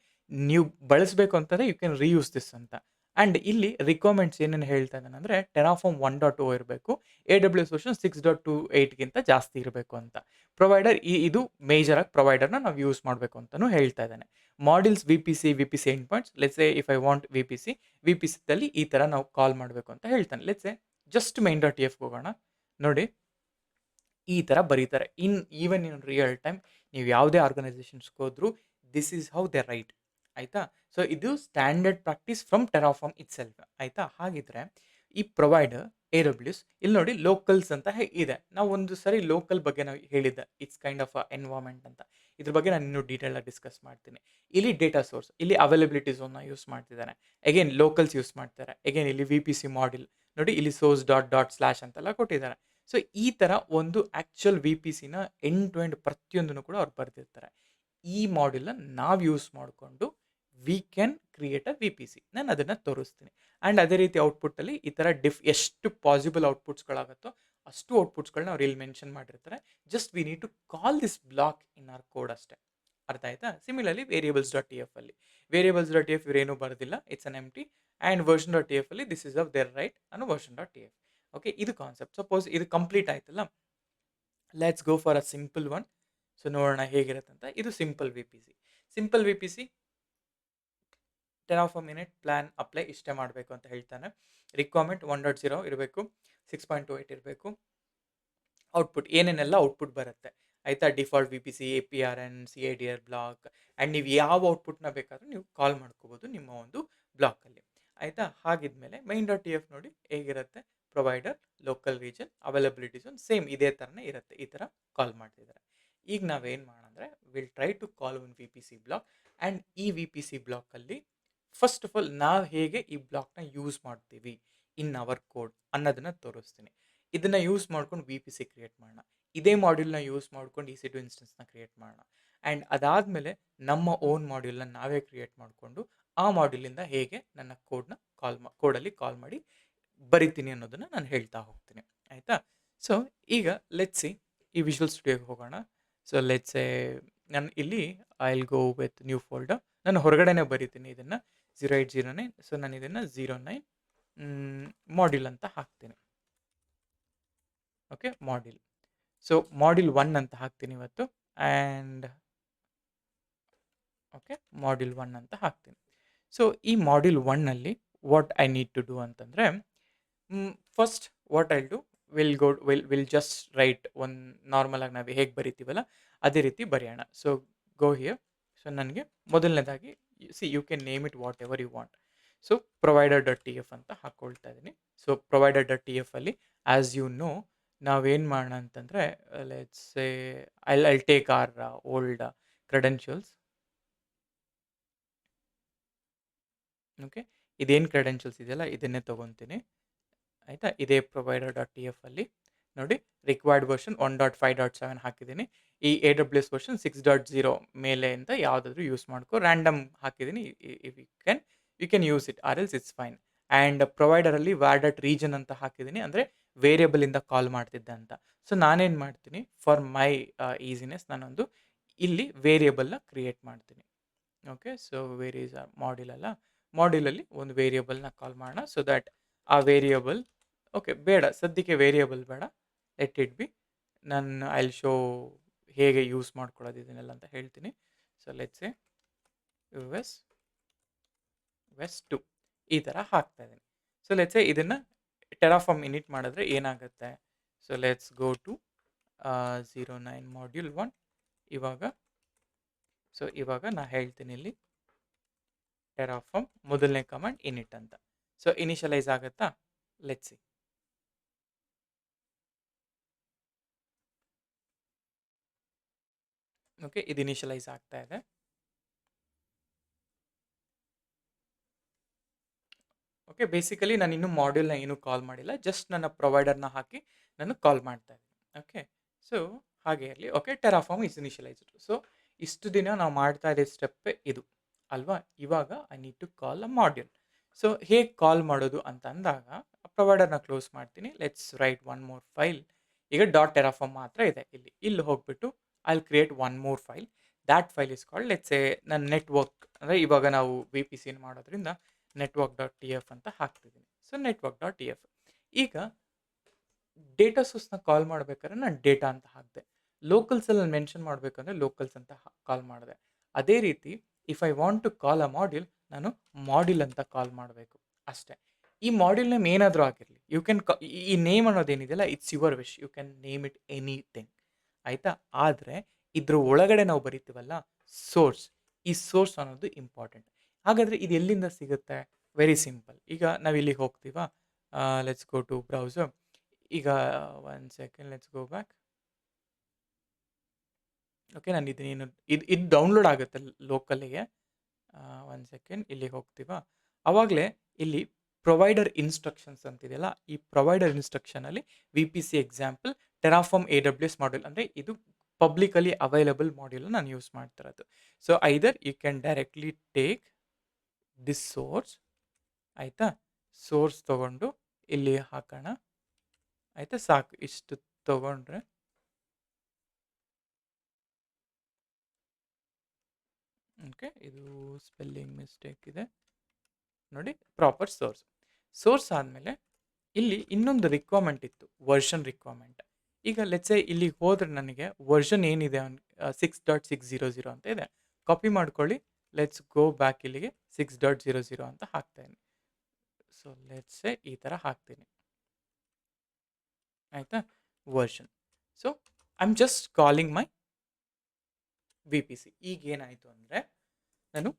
ನೀವು ಬಳಸಬೇಕು ಅಂತಂದರೆ ಯು ಕ್ಯಾನ್ ರೀಯೂಸ್ ದಿಸ್ ಅಂತ. ಆ್ಯಂಡ್ ಇಲ್ಲಿ ರಿಕ್ವೈರ್ಮೆಂಟ್ಸ್ ಏನೇನು ಹೇಳ್ತಾ ಇದ್ದಾನೆ ಅಂದರೆ ಟೆರಾಫಾರ್ಮ್ 1.0 ಇರಬೇಕು, AWS ವರ್ಷನ್ 6.28ಗಿಂತ ಜಾಸ್ತಿ ಇರಬೇಕು ಅಂತ. ಪ್ರೊವೈಡರ್ ಇದು ಮೇಜರಾಗಿ ಪ್ರೊವೈಡರ್ನ ನಾವು ಯೂಸ್ ಮಾಡಬೇಕು ಅಂತಲೂ ಹೇಳ್ತಾ ಇದ್ದಾನೆ. Modules VPC endpoints, let's say if I want VPCದಲ್ಲಿ ಈ ಥರ ನಾವು ಕಾಲ್ ಮಾಡಬೇಕು ಅಂತ ಹೇಳ್ತಾನೆ. ಲೆಟ್ಸ್ ಸೇ ಜಸ್ಟ್ main.tf ಹೋಗೋಣ. ನೋಡಿ, ಈ ಥರ ಬರೀತಾರೆ. ಈವನ್ ಇನ್ ರಿಯಲ್ ಟೈಮ್ ನೀವು ಯಾವುದೇ ಆರ್ಗನೈಸೇಷನ್ಸ್ಗೆ ಹೋದರೂ this is how they right. ಆಯಿತಾ? ಸೊ ಇದು ಸ್ಟ್ಯಾಂಡರ್ಡ್ ಪ್ರಾಕ್ಟೀಸ್ ಫ್ರಮ್ ಟೆರಾಫಾರ್ಮ್ ಇಟ್ಸೆಲ್ಫ್. ಆಯಿತಾ? ಹಾಗಿದ್ರೆ ಈ ಪ್ರೊವೈಡರ್ AWS ಇಲ್ಲಿ ನೋಡಿ ಲೋಕಲ್ಸ್ ಅಂತ ಇದೆ. ನಾವು ಒಂದು ಸರಿ ಲೋಕಲ್ ಬಗ್ಗೆ ನಾವು ಹೇಳಿದ್ದೆ, ಇಟ್ಸ್ ಕೈಂಡ್ ಆಫ್ ಎನ್ವೈರ್ಮೆಂಟ್ ಅಂತ. ಇದ್ರ ಬಗ್ಗೆ ನಾನು ಇನ್ನೂ ಡೀಟೇಲಾಗಿ ಡಿಸ್ಕಸ್ ಮಾಡ್ತೀನಿ. ಇಲ್ಲಿ ಡೇಟಾ ಸೋರ್ಸ್, ಇಲ್ಲಿ ಅವೈಲಬಿಲಿಟಿ ಝೋನ್ನ ಯೂಸ್ ಮಾಡ್ತಿದ್ದಾನೆ. ಅಗೇನ್ ಲೋಕಲ್ಸ್ ಯೂಸ್ ಮಾಡ್ತಾರೆ. ಅಗೇನ್ ಇಲ್ಲಿ VPC ಮಾಡ್ಯೂಲ್ ನೋಡಿ, ಇಲ್ಲಿ ಸೋರ್ಸ್ ./ ಅಂತೆಲ್ಲ ಕೊಟ್ಟಿದ್ದಾರೆ. ಸೊ ಈ ಥರ ಒಂದು ಆ್ಯಕ್ಚುಯಲ್ VPCನ ಎಂಡ್ ಟು ಎಂಡ್ ಪ್ರತಿಯೊಂದನ್ನು ಕೂಡ ಅವ್ರು ಬರೆದಿರ್ತಾರೆ. ಈ ಮಾಡ್ಯೂಲ್ನ ನಾವು ಯೂಸ್ ಮಾಡಿಕೊಂಡು we can create a V P C. ನಾನು ಅದನ್ನು ತೋರಿಸ್ತೀನಿ. ಆ್ಯಂಡ್ ಅದೇ ರೀತಿ ಔಟ್ಪುಟ್ಟಲ್ಲಿ ಈ ಥರ ಎಷ್ಟು ಪಾಸಿಬಲ್ ಔಟ್ಪುಟ್ಸ್ಗಳಾಗುತ್ತೋ ಅಷ್ಟು ಔಟ್ಪುಟ್ಸ್ಗಳನ್ನ ಅವ್ರು ಇಲ್ಲಿ ಮೆನ್ಷನ್ ಮಾಡಿರ್ತಾರೆ. Just we need to call this block in our code ಅಷ್ಟೇ. ಅರ್ಥ ಆಯ್ತಾ? Similarly variables dot T F ಅಲ್ಲಿ ವೇರಿಯೇಬಲ್ಸ್ ಡಾಟ್ ಟಿ ಎಫ್ ಇವರೇನು ಬರೋದಿಲ್ಲ, it's an empty. And version dot T F ಅಲ್ಲಿ this is of their right ಅನ್ನೋ version dot T F. Okay, ಇದು ಕಾನ್ಸೆಪ್ಟ್. ಸಪೋಸ್ ಇದು ಕಂಪ್ಲೀಟ್ ಆಯ್ತಲ್ಲ, let's go for a simple one. So ನೋಡೋಣ ಹೇಗಿರುತ್ತೆ ಅಂತ. ಇದು simple V P C. Simple V P C Terraform minute plan apply ಇಷ್ಟೇ ಮಾಡಬೇಕು ಅಂತ ಹೇಳ್ತಾನೆ. ರಿಕ್ವೈರ್ಮೆಂಟ್ 1.0 ಇರಬೇಕು, 6.28 ಇರಬೇಕು. ಔಟ್ಪುಟ್ ಏನೇನೆಲ್ಲ ಔಟ್ಪುಟ್ ಬರುತ್ತೆ ಆಯಿತಾ? Default V P C, A P R N, C I D R block. And ನೀವು ಯಾವ ಔಟ್ಪುಟ್ನ ಬೇಕಾದರೂ ನೀವು ಕಾಲ್ ಮಾಡ್ಕೋಬೋದು ನಿಮ್ಮ ಒಂದು ಬ್ಲಾಕಲ್ಲಿ ಆಯಿತಾ? ಹಾಗಿದ್ಮೇಲೆ ಮೈನ್ ಡಾಟ್ ಟಿ ಎಫ್ ನೋಡಿ ಹೇಗಿರುತ್ತೆ. Provider, local region, availability zone same ಇದೇ ಥರನೇ ಇರುತ್ತೆ. ಈ ಥರ ಕಾಲ್ ಮಾಡ್ತಿದ್ದಾರೆ. ಈಗ ನಾವೇನು ಮಾಡೋಣ ಅಂದರೆ will try to call one V P C block. And ಈ ವಿ ಪಿ ಸಿ ಬ್ಲಾಕಲ್ಲಿ ಫಸ್ಟ್ ಆಫ್ ಆಲ್ ನಾವು ಹೇಗೆ ಈ ಬ್ಲಾಕ್ನ ಯೂಸ್ ಮಾಡ್ತೀವಿ ಇನ್ ಅವರ್ ಕೋಡ್ ಅನ್ನೋದನ್ನು ತೋರಿಸ್ತೀನಿ. ಇದನ್ನು ಯೂಸ್ ಮಾಡ್ಕೊಂಡು ವಿ ಪಿ ಸಿ ಕ್ರಿಯೇಟ್ ಮಾಡೋಣ. ಇದೇ ಮಾಡ್ಯೂಲ್ನ ಯೂಸ್ ಮಾಡ್ಕೊಂಡು ಇ ಸಿ ಟು ಇನ್ಸ್ಟೆನ್ಸ್ನ ಕ್ರಿಯೇಟ್ ಮಾಡೋಣ. ಆ್ಯಂಡ್ ಅದಾದಮೇಲೆ ನಮ್ಮ ಓನ್ ಮಾಡ್ಯೂಲ್ನ ನಾವೇ ಕ್ರಿಯೇಟ್ ಮಾಡಿಕೊಂಡು ಆ ಮಾಡ್ಯೂಲಿಂದ ಹೇಗೆ ನನ್ನ ಕೋಡನ್ನ ಕೋಡಲ್ಲಿ ಕಾಲ್ ಮಾಡಿ ಬರಿತೀನಿ ಅನ್ನೋದನ್ನು ನಾನು ಹೇಳ್ತಾ ಹೋಗ್ತೀನಿ ಆಯಿತಾ? ಸೊ ಈಗ ಲೆಟ್ಸ್ ಸಿ ಈ ವಿಜುವಲ್ ಸ್ಟುಡಿಯೋಗೆ ಹೋಗೋಣ. ಸೊ ಲೆಟ್ಸ್ ನಾನು ಇಲ್ಲಿ I will go with new folder. ನಾನು ಹೊರಗಡೆನೇ ಬರಿತೀನಿ ಇದನ್ನು 0809. ಸೊ ನಾನು ಇದನ್ನು 09 ಮಾಡ್ಯೂಲ್ ಅಂತ ಹಾಕ್ತೀನಿ. Okay, module. ಸೊ ಮಾಡ್ಯೂಲ್ 1 ಅಂತ ಹಾಕ್ತೀನಿ ಇವತ್ತು. ಆ್ಯಂಡ್ ಓಕೆ, ಮಾಡ್ಯೂಲ್ 1 ಅಂತ ಹಾಕ್ತೀನಿ. ಸೊ ಈ ಮಾಡ್ಯೂಲ್ 1ಅಲ್ಲಿ what I need to do ಅಂತಂದರೆ, first what I'll do will just write ಒಂದು ನಾರ್ಮಲಾಗಿ ನಾವು ಹೇಗೆ ಬರಿತೀವಲ್ಲ ಅದೇ ರೀತಿ ಬರೆಯೋಣ. So go here. ಸೊ ನನಗೆ ಮೊದಲನೇದಾಗಿ you can name it whatever you want. So provider dot T F ಅಂತ ಹಾಕ್ಕೊಳ್ತಾ ಇದ್ದೀನಿ. So provider dot T F ಅಲ್ಲಿ ಆ್ಯಸ್ ಯು ನೋ ನಾವೇನು ಮಾಡೋಣ ಅಂತಂದರೆ, let's I take our old credentials. Okay, ಇದೇನು ಕ್ರೆಡೆನ್ಷಿಯಲ್ಸ್ ಇದೆಯಲ್ಲ ಇದನ್ನೇ ತೊಗೊತೀನಿ ಆಯಿತಾ? ಇದೇ ಪ್ರೊವೈಡರ್ ಡಾಟ್ ಟಿ ಎಫ್ ಅಲ್ಲಿ ನೋಡಿ ರಿಕ್ವೈರ್ಡ್ ವರ್ಷನ್ 1.5.7 ಹಾಕಿದ್ದೀನಿ. ಈ ಎ ಡಬ್ಲ್ಯೂ ಎಸ್ ವರ್ಷನ್ 6.0 ಮೇಲೆ ಅಂತ ಯಾವುದಾದ್ರೂ ಯೂಸ್ ಮಾಡ್ಕೊ. ರ್ಯಾಂಡಮ್ ಹಾಕಿದ್ದೀನಿ. If you can use it or else it's fine. And ಪ್ರೊವೈಡರಲ್ಲಿ ವ್ಯಾರ್ ಡಾಟ್ ರೀಜನ್ ಅಂತ ಹಾಕಿದ್ದೀನಿ, ಅಂದರೆ ವೇರಿಯಬಲಿಂದ ಕಾಲ್ ಮಾಡ್ತಿದ್ದೆ ಅಂತ. ಸೊ ನಾನೇನು ಮಾಡ್ತೀನಿ, ಫಾರ್ ಮೈ ಈಸಿನೆಸ್ ನಾನೊಂದು ಇಲ್ಲಿ ವೇರಿಯಬಲ್ನ ಕ್ರಿಯೇಟ್ ಮಾಡ್ತೀನಿ. ಓಕೆ, ಸೊ ವೇರಿಯಸ್ ಮಾಡ್ಯೂಲ್ ಅಲ್ಲ, ಮಾಡ್ಯೂಲಲ್ಲಿ ಒಂದು ವೇರಿಯಬಲ್ನ ಕಾಲ್ ಮಾಡೋಣ. ಸೊ ದ್ಯಾಟ್ ಆ ವೇರಿಯಬಲ್ ಓಕೆ ಬೇಡ ಸದ್ಯಕ್ಕೆ ವೇರಿಯಬಲ್ ಬೇಡ, ಲೆಟ್ ಇಟ್ ಬಿ. ನಾನು ಐ ವಿಲ್ ಶೋ ಹೇಗೆ ಯೂಸ್ ಮಾಡ್ಕೊಳ್ಳೋದು ಇದನ್ನೆಲ್ಲ ಅಂತ ಹೇಳ್ತೀನಿ. ಸೊ ಲೆಟ್ಸ್ ಸೇ ವೆಸ್ 2 ಈ ಥರ ಹಾಕ್ತಾ ಇದ್ದೀನಿ. ಸೊ ಲೆಟ್ಸ್ ಸೇ ಇದನ್ನು ಟೆರಾಫಾರ್ಮ್ ಇನಿಟ್ ಮಾಡಿದ್ರೆ ಏನಾಗುತ್ತೆ. So let's go to 09 module 1. ಇವಾಗ ನಾನು ಹೇಳ್ತೀನಿ ಇಲ್ಲಿ ಟೆರಾಫಾರ್ಮ್ ಮೊದಲನೇ ಕಮಾಂಡ್ ಇನಿಟ್ ಅಂತ. ಸೊ ಇನಿಷಿಯಲೈಸ್ ಆಗುತ್ತಾ? Let's see. ಓಕೆ, ಇದು ಇನಿಷಿಯಲೈಸ್ ಆಗ್ತಾ ಇದೆ. ಓಕೆ, ಬೇಸಿಕಲಿ ನಾನು ಇನ್ನೂ ಮಾಡ್ಯೂಲ್ನ ಏನೂ ಕಾಲ್ ಮಾಡಿಲ್ಲ, ಜಸ್ಟ್ ನನ್ನ ಪ್ರೊವೈಡರ್ನ ಹಾಕಿ ನಾನು ಕಾಲ್ ಮಾಡ್ತಾ ಇದ್ದೀನಿ. ಓಕೆ, ಸೊ ಹಾಗೆ ಇರಲಿ. Okay, Terraform is initialised. So ಇಷ್ಟು ದಿನ ನಾವು ಮಾಡ್ತಾ ಇದ್ದ ಸ್ಟೆಪ್ಪೇ ಇದು ಅಲ್ವಾ? ಇವಾಗ I need to call a module. So ಹೇಗೆ ಕಾಲ್ ಮಾಡೋದು ಅಂತ ಅಂದಾಗ ಪ್ರೊವೈಡರ್ನ ಕ್ಲೋಸ್ ಮಾಡ್ತೀನಿ. Let's write one more file. ಈಗ ಡಾಟ್ ಟೆರಾಫಾರ್ಮ್ ಮಾತ್ರ ಇದೆ ಇಲ್ಲಿ ಹೋಗ್ಬಿಟ್ಟು I will create one more file. That file is called let's say ನನ್ನ ನೆಟ್ವರ್ಕ್, ಅಂದರೆ ಇವಾಗ ನಾವು ವಿ ಪಿ ಸಿನ ಮಾಡೋದ್ರಿಂದ ನೆಟ್ವರ್ಕ್ ಡಾಟ್ ಟಿ ಎಫ್ ಅಂತ ಹಾಕ್ತಿದ್ದೀನಿ. So network dot T F. ಈಗ ಡೇಟಾ ಸೋರ್ಸ್ನ ಕಾಲ್ ಮಾಡ್ಬೇಕಾದ್ರೆ ನಾನು ಡೇಟಾ ಅಂತ ಹಾಕಿದೆ. ಲೋಕಲ್ಸಲ್ಲಿ ನಾನು ಮೆನ್ಷನ್ ಮಾಡಬೇಕಂದ್ರೆ ಲೋಕಲ್ಸ್ ಅಂತ ಕಾಲ್ ಮಾಡಿದೆ. ಅದೇ ರೀತಿ if I want to call a module, ನಾನು ಮಾಡ್ಯೂಲ್ ಅಂತ ಕಾಲ್ ಮಾಡಬೇಕು ಅಷ್ಟೇ. ಈ ಮಾಡ್ಯೂಲ್ ನೇಮ್ ಏನಾದರೂ ಆಗಿರಲಿ, ಯು ಕ್ಯಾನ್ ಈ ನೇಮ್ ಅನ್ನೋದೇನಿದೆಯಲ್ಲ it's your wish, you can name it anything ಆಯಿತಾ? ಆದರೆ ಇದ್ರ ಒಳಗಡೆ ನಾವು ಬರಿತೀವಲ್ಲ ಸೋರ್ಸ್, ಈ ಸೋರ್ಸ್ ಅನ್ನೋದು ಇಂಪಾರ್ಟೆಂಟ್. ಹಾಗಾದರೆ ಇದು ಎಲ್ಲಿಂದ ಸಿಗುತ್ತೆ? Very simple. ಈಗ ನಾವು ಇಲ್ಲಿಗೆ ಹೋಗ್ತೀವಾ, ಲೆಟ್ಸ್ ಗೋ ಟು ಬ್ರೌಸರ್. ಈಗ one second, let's go back. Okay, ನಾನು ಇದನ್ನೇನು ಇದು ಡೌನ್ಲೋಡ್ ಆಗುತ್ತೆ ಲೋಕಲ್ಲಿಗೆ. ಒನ್ ಸೆಕೆಂಡ್, ಇಲ್ಲಿಗೆ ಹೋಗ್ತೀವಾ, ಆವಾಗಲೇ ಇಲ್ಲಿ ಪ್ರೊವೈಡರ್ ಇನ್ಸ್ಟ್ರಕ್ಷನ್ಸ್ ಅಂತಿದೆಯಲ್ಲ, ಈ ಪ್ರೊವೈಡರ್ ಇನ್ಸ್ಟ್ರಕ್ಷನಲ್ಲಿ V P C example Terraform A W S module, ಅಂದರೆ ಇದು ಪಬ್ಲಿಕಲಿ ಅವೈಲಬಲ್ ಮಾಡ್ಯೂಲ್ ನಾನು ಯೂಸ್ ಮಾಡ್ತಿರೋದು. So either you can directly take this source, ಆಯಿತಾ? ಸೋರ್ಸ್ ತೊಗೊಂಡು ಇಲ್ಲಿ ಹಾಕೋಣ, ಆಯಿತಾ? ಸಾಕು ಇಷ್ಟು ತೊಗೊಂಡ್ರೆ ಓಕೆ. ಇದು ಸ್ಪೆಲ್ಲಿಂಗ್ ಮಿಸ್ಟೇಕ್ ಇದೆ ನೋಡಿ. Proper source. ಸೋರ್ಸ್ ಆದಮೇಲೆ ಇಲ್ಲಿ ಇನ್ನೊಂದು ರಿಕ್ವೈರ್ಮೆಂಟ್ ಇತ್ತು, ವರ್ಷನ್ ರಿಕ್ವೈರ್ಮೆಂಟ್. ಈಗ ಲೆಟ್ಸೆ ಇಲ್ಲಿಗೆ ಹೋದ್ರೆ ನನಗೆ ವರ್ಷನ್ ಏನಿದೆ 6.600 ಅಂತ ಇದೆ. ಕಾಪಿ ಮಾಡ್ಕೊಳ್ಳಿ. ಲೆಟ್ಸ್ ಗೋ ಬ್ಯಾಕ್ ಇಲ್ಲಿಗೆ 6.00 ಅಂತ ಹಾಕ್ತೇನೆ. ಸೊ ಲೆಟ್ಸೆ ಈ ಥರ ಹಾಕ್ತೀನಿ, ಆಯಿತಾ? Version. So I am just calling my VPC. ಈಗ ಏನಾಯಿತು ಅಂದರೆ ನಾನು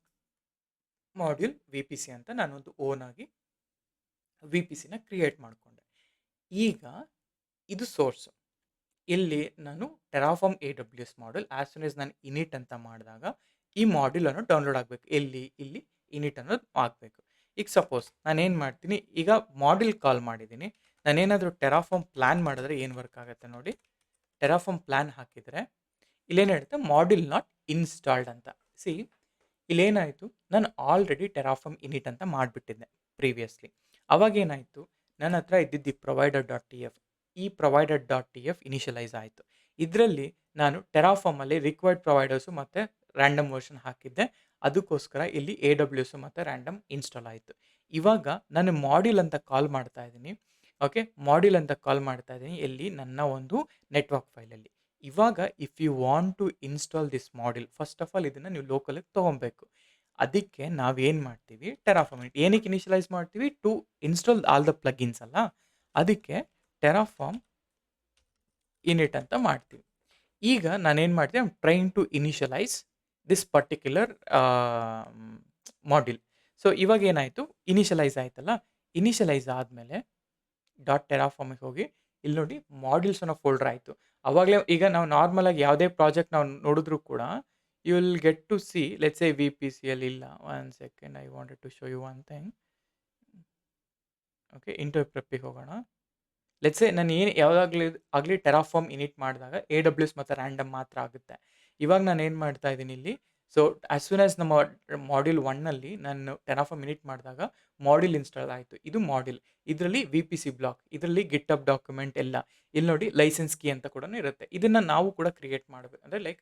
ಮಾಡ್ಯೂಲ್ VPC ಅಂತ ನಾನೊಂದು ಓನ್ ಆಗಿ VPCನ ಕ್ರಿಯೇಟ್ ಮಾಡಿಕೊಂಡೆ. ಈಗ ಇದು ಸೋರ್ಸು. ಇಲ್ಲಿ ನಾನು ಟೆರಾಫಾರ್ಮ್ AWS module as soon as ನಾನು ಇನಿಟ್ ಅಂತ ಮಾಡಿದಾಗ ಈ ಮಾಡ್ಯೂಲನ್ನು ಡೌನ್ಲೋಡ್ ಆಗಬೇಕು. ಇಲ್ಲಿ ಇನಿಟ್ ಅನ್ನೋದು ಆಗಬೇಕು. ಈಗ ಸಪೋಸ್ ನಾನೇನು ಮಾಡ್ತೀನಿ, ಈಗ ಮಾಡ್ಯೂಲ್ ಕಾಲ್ ಮಾಡಿದ್ದೀನಿ. ನಾನೇನಾದರೂ ಟೆರಾಫಾರ್ಮ್ ಪ್ಲ್ಯಾನ್ ಮಾಡಿದ್ರೆ ಏನು ವರ್ಕ್ ಆಗುತ್ತೆ ನೋಡಿ. ಟೆರಾಫಾರ್ಮ್ ಪ್ಲ್ಯಾನ್ ಹಾಕಿದರೆ ಇಲ್ಲೇನು ಹೇಳುತ್ತೆ, ಮಾಡ್ಯೂಲ್ ನಾಟ್ ಇನ್ಸ್ಟಾಲ್ಡ್ ಅಂತ. ಸಿ ಇಲ್ಲೇನಾಯಿತು, ನಾನು ಆಲ್ರೆಡಿ ಟೆರಾಫಾರ್ಮ್ ಇನಿಟ್ ಅಂತ ಮಾಡಿಬಿಟ್ಟಿದ್ದೆ ಪ್ರೀವಿಯಸ್ಲಿ. ಅವಾಗೇನಾಯಿತು, ನನ್ನ ಹತ್ರ ಇದ್ದಿದ್ದು provider.tf. ಈ provider.tf ಇನಿಷಿಯಲೈಸ್ ಆಯಿತು. ಇದರಲ್ಲಿ ನಾನು ಟೆರಾಫಾರ್ಮಲ್ಲಿ ರಿಕ್ವೈರ್ಡ್ ಪ್ರೊವೈಡರ್ಸು ಮತ್ತು ರ್ಯಾಂಡಮ್ ವರ್ಷನ್ ಹಾಕಿದ್ದೆ. ಅದಕ್ಕೋಸ್ಕರ ಇಲ್ಲಿ AWS ಮತ್ತು ರ್ಯಾಂಡಮ್ ಇನ್ಸ್ಟಾಲ್ ಆಯಿತು. ಇವಾಗ ನಾನು ಮಾಡ್ಯೂಲ್ ಅಂತ ಕಾಲ್ ಮಾಡ್ತಾ ಇದ್ದೀನಿ. ಓಕೆ, ಮಾಡ್ಯೂಲ್ ಅಂತ ಕಾಲ್ ಮಾಡ್ತಾ ಇದ್ದೀನಿ ಎಲ್ಲಿ, ನನ್ನ ಒಂದು ನೆಟ್ವರ್ಕ್ ಫೈಲಲ್ಲಿ. ಇವಾಗ if you want to install this module, first of all ಇದನ್ನು ನೀವು ಲೋಕಲಿಗೆ ತೊಗೊಬೇಕು. ಅದಕ್ಕೆ ನಾವೇನು ಮಾಡ್ತೀವಿ, ಟೆರಾಫಾರ್ಮ್ ಏನಕ್ಕೆ ಇನಿಷಿಯಲೈಸ್ ಮಾಡ್ತೀವಿ, to install all the plugins ಅಲ್ಲ, ಅದಕ್ಕೆ ಟೆರಾಫಾರ್ಮ್ ಇನಿಟ್ ಅಂತ ಮಾಡ್ತೀವಿ. ಈಗ ನಾನೇನು ಮಾಡ್ತೀನಿ, I am trying to initialise this particular module. So ಇವಾಗ ಏನಾಯಿತು, ಇನಿಷಿಯಲೈಸ್ ಆಯ್ತಲ್ಲ. ಇನಿಷಿಯಲೈಸ್ ಆದಮೇಲೆ .ಟೆರಾಫಾರ್ಮಿಗೆ ಹೋಗಿ ಇಲ್ಲಿ ನೋಡಿ ಮಾಡ್ಯೂಲ್ಸ್ ಅನ್ನೋ ಫೋಲ್ಡರ್ ಆಯಿತು. ಅವಾಗಲೇ ಈಗ ನಾವು ನಾರ್ಮಲಾಗಿ ಯಾವುದೇ ಪ್ರಾಜೆಕ್ಟ್ ನಾವು ನೋಡಿದ್ರೂ ಕೂಡ you will get to see, let's say VPCಯಲ್ಲಿ ಇಲ್ಲ. 1 second, I wanted to show you one thing. Okay, interview ಪ್ರೆಪ್ಪಿಗೆ ಹೋಗೋಣ. ಲೆಟ್ಸ್ ಸೇ ನಾನು ಆಗಲಿ ಟೆರಾಫಾರ್ಮ್ ಇನಿಟ್ ಮಾಡಿದಾಗ AWS ಮತ್ತು ರ್ಯಾಂಡಮ್ ಮಾತ್ರ ಆಗುತ್ತೆ. ಇವಾಗ ನಾನು ಏನು ಮಾಡ್ತಾ ಇದ್ದೀನಿ ಇಲ್ಲಿ, ಸೊ ಆ್ಯಸ್ ಸೂನ್ ಆಸ್ ನಮ್ಮ ಮಾಡ್ಯೂಲ್ 1ನಲ್ಲಿ ನಾನು ಟೆರಾಫಾರ್ಮ್ ಇನಿಟ್ ಮಾಡಿದಾಗ ಮಾಡ್ಯೂಲ್ ಇನ್ಸ್ಟಾಲ್ ಆಯಿತು. ಇದು ಮಾಡ್ಯೂಲ್, ಇದರಲ್ಲಿ VPC ಬ್ಲಾಕ್, ಇದರಲ್ಲಿ ಗಿಟ್ಹಬ್ ಡಾಕ್ಯುಮೆಂಟ್ ಎಲ್ಲ. ಇಲ್ಲಿ ನೋಡಿ ಲೈಸೆನ್ಸ್ ಕೀ ಅಂತ ಕೂಡ ಇರುತ್ತೆ. ಇದನ್ನು ನಾವು ಕೂಡ ಕ್ರಿಯೇಟ್ ಮಾಡಬೇಕು. ಅಂದರೆ ಲೈಕ್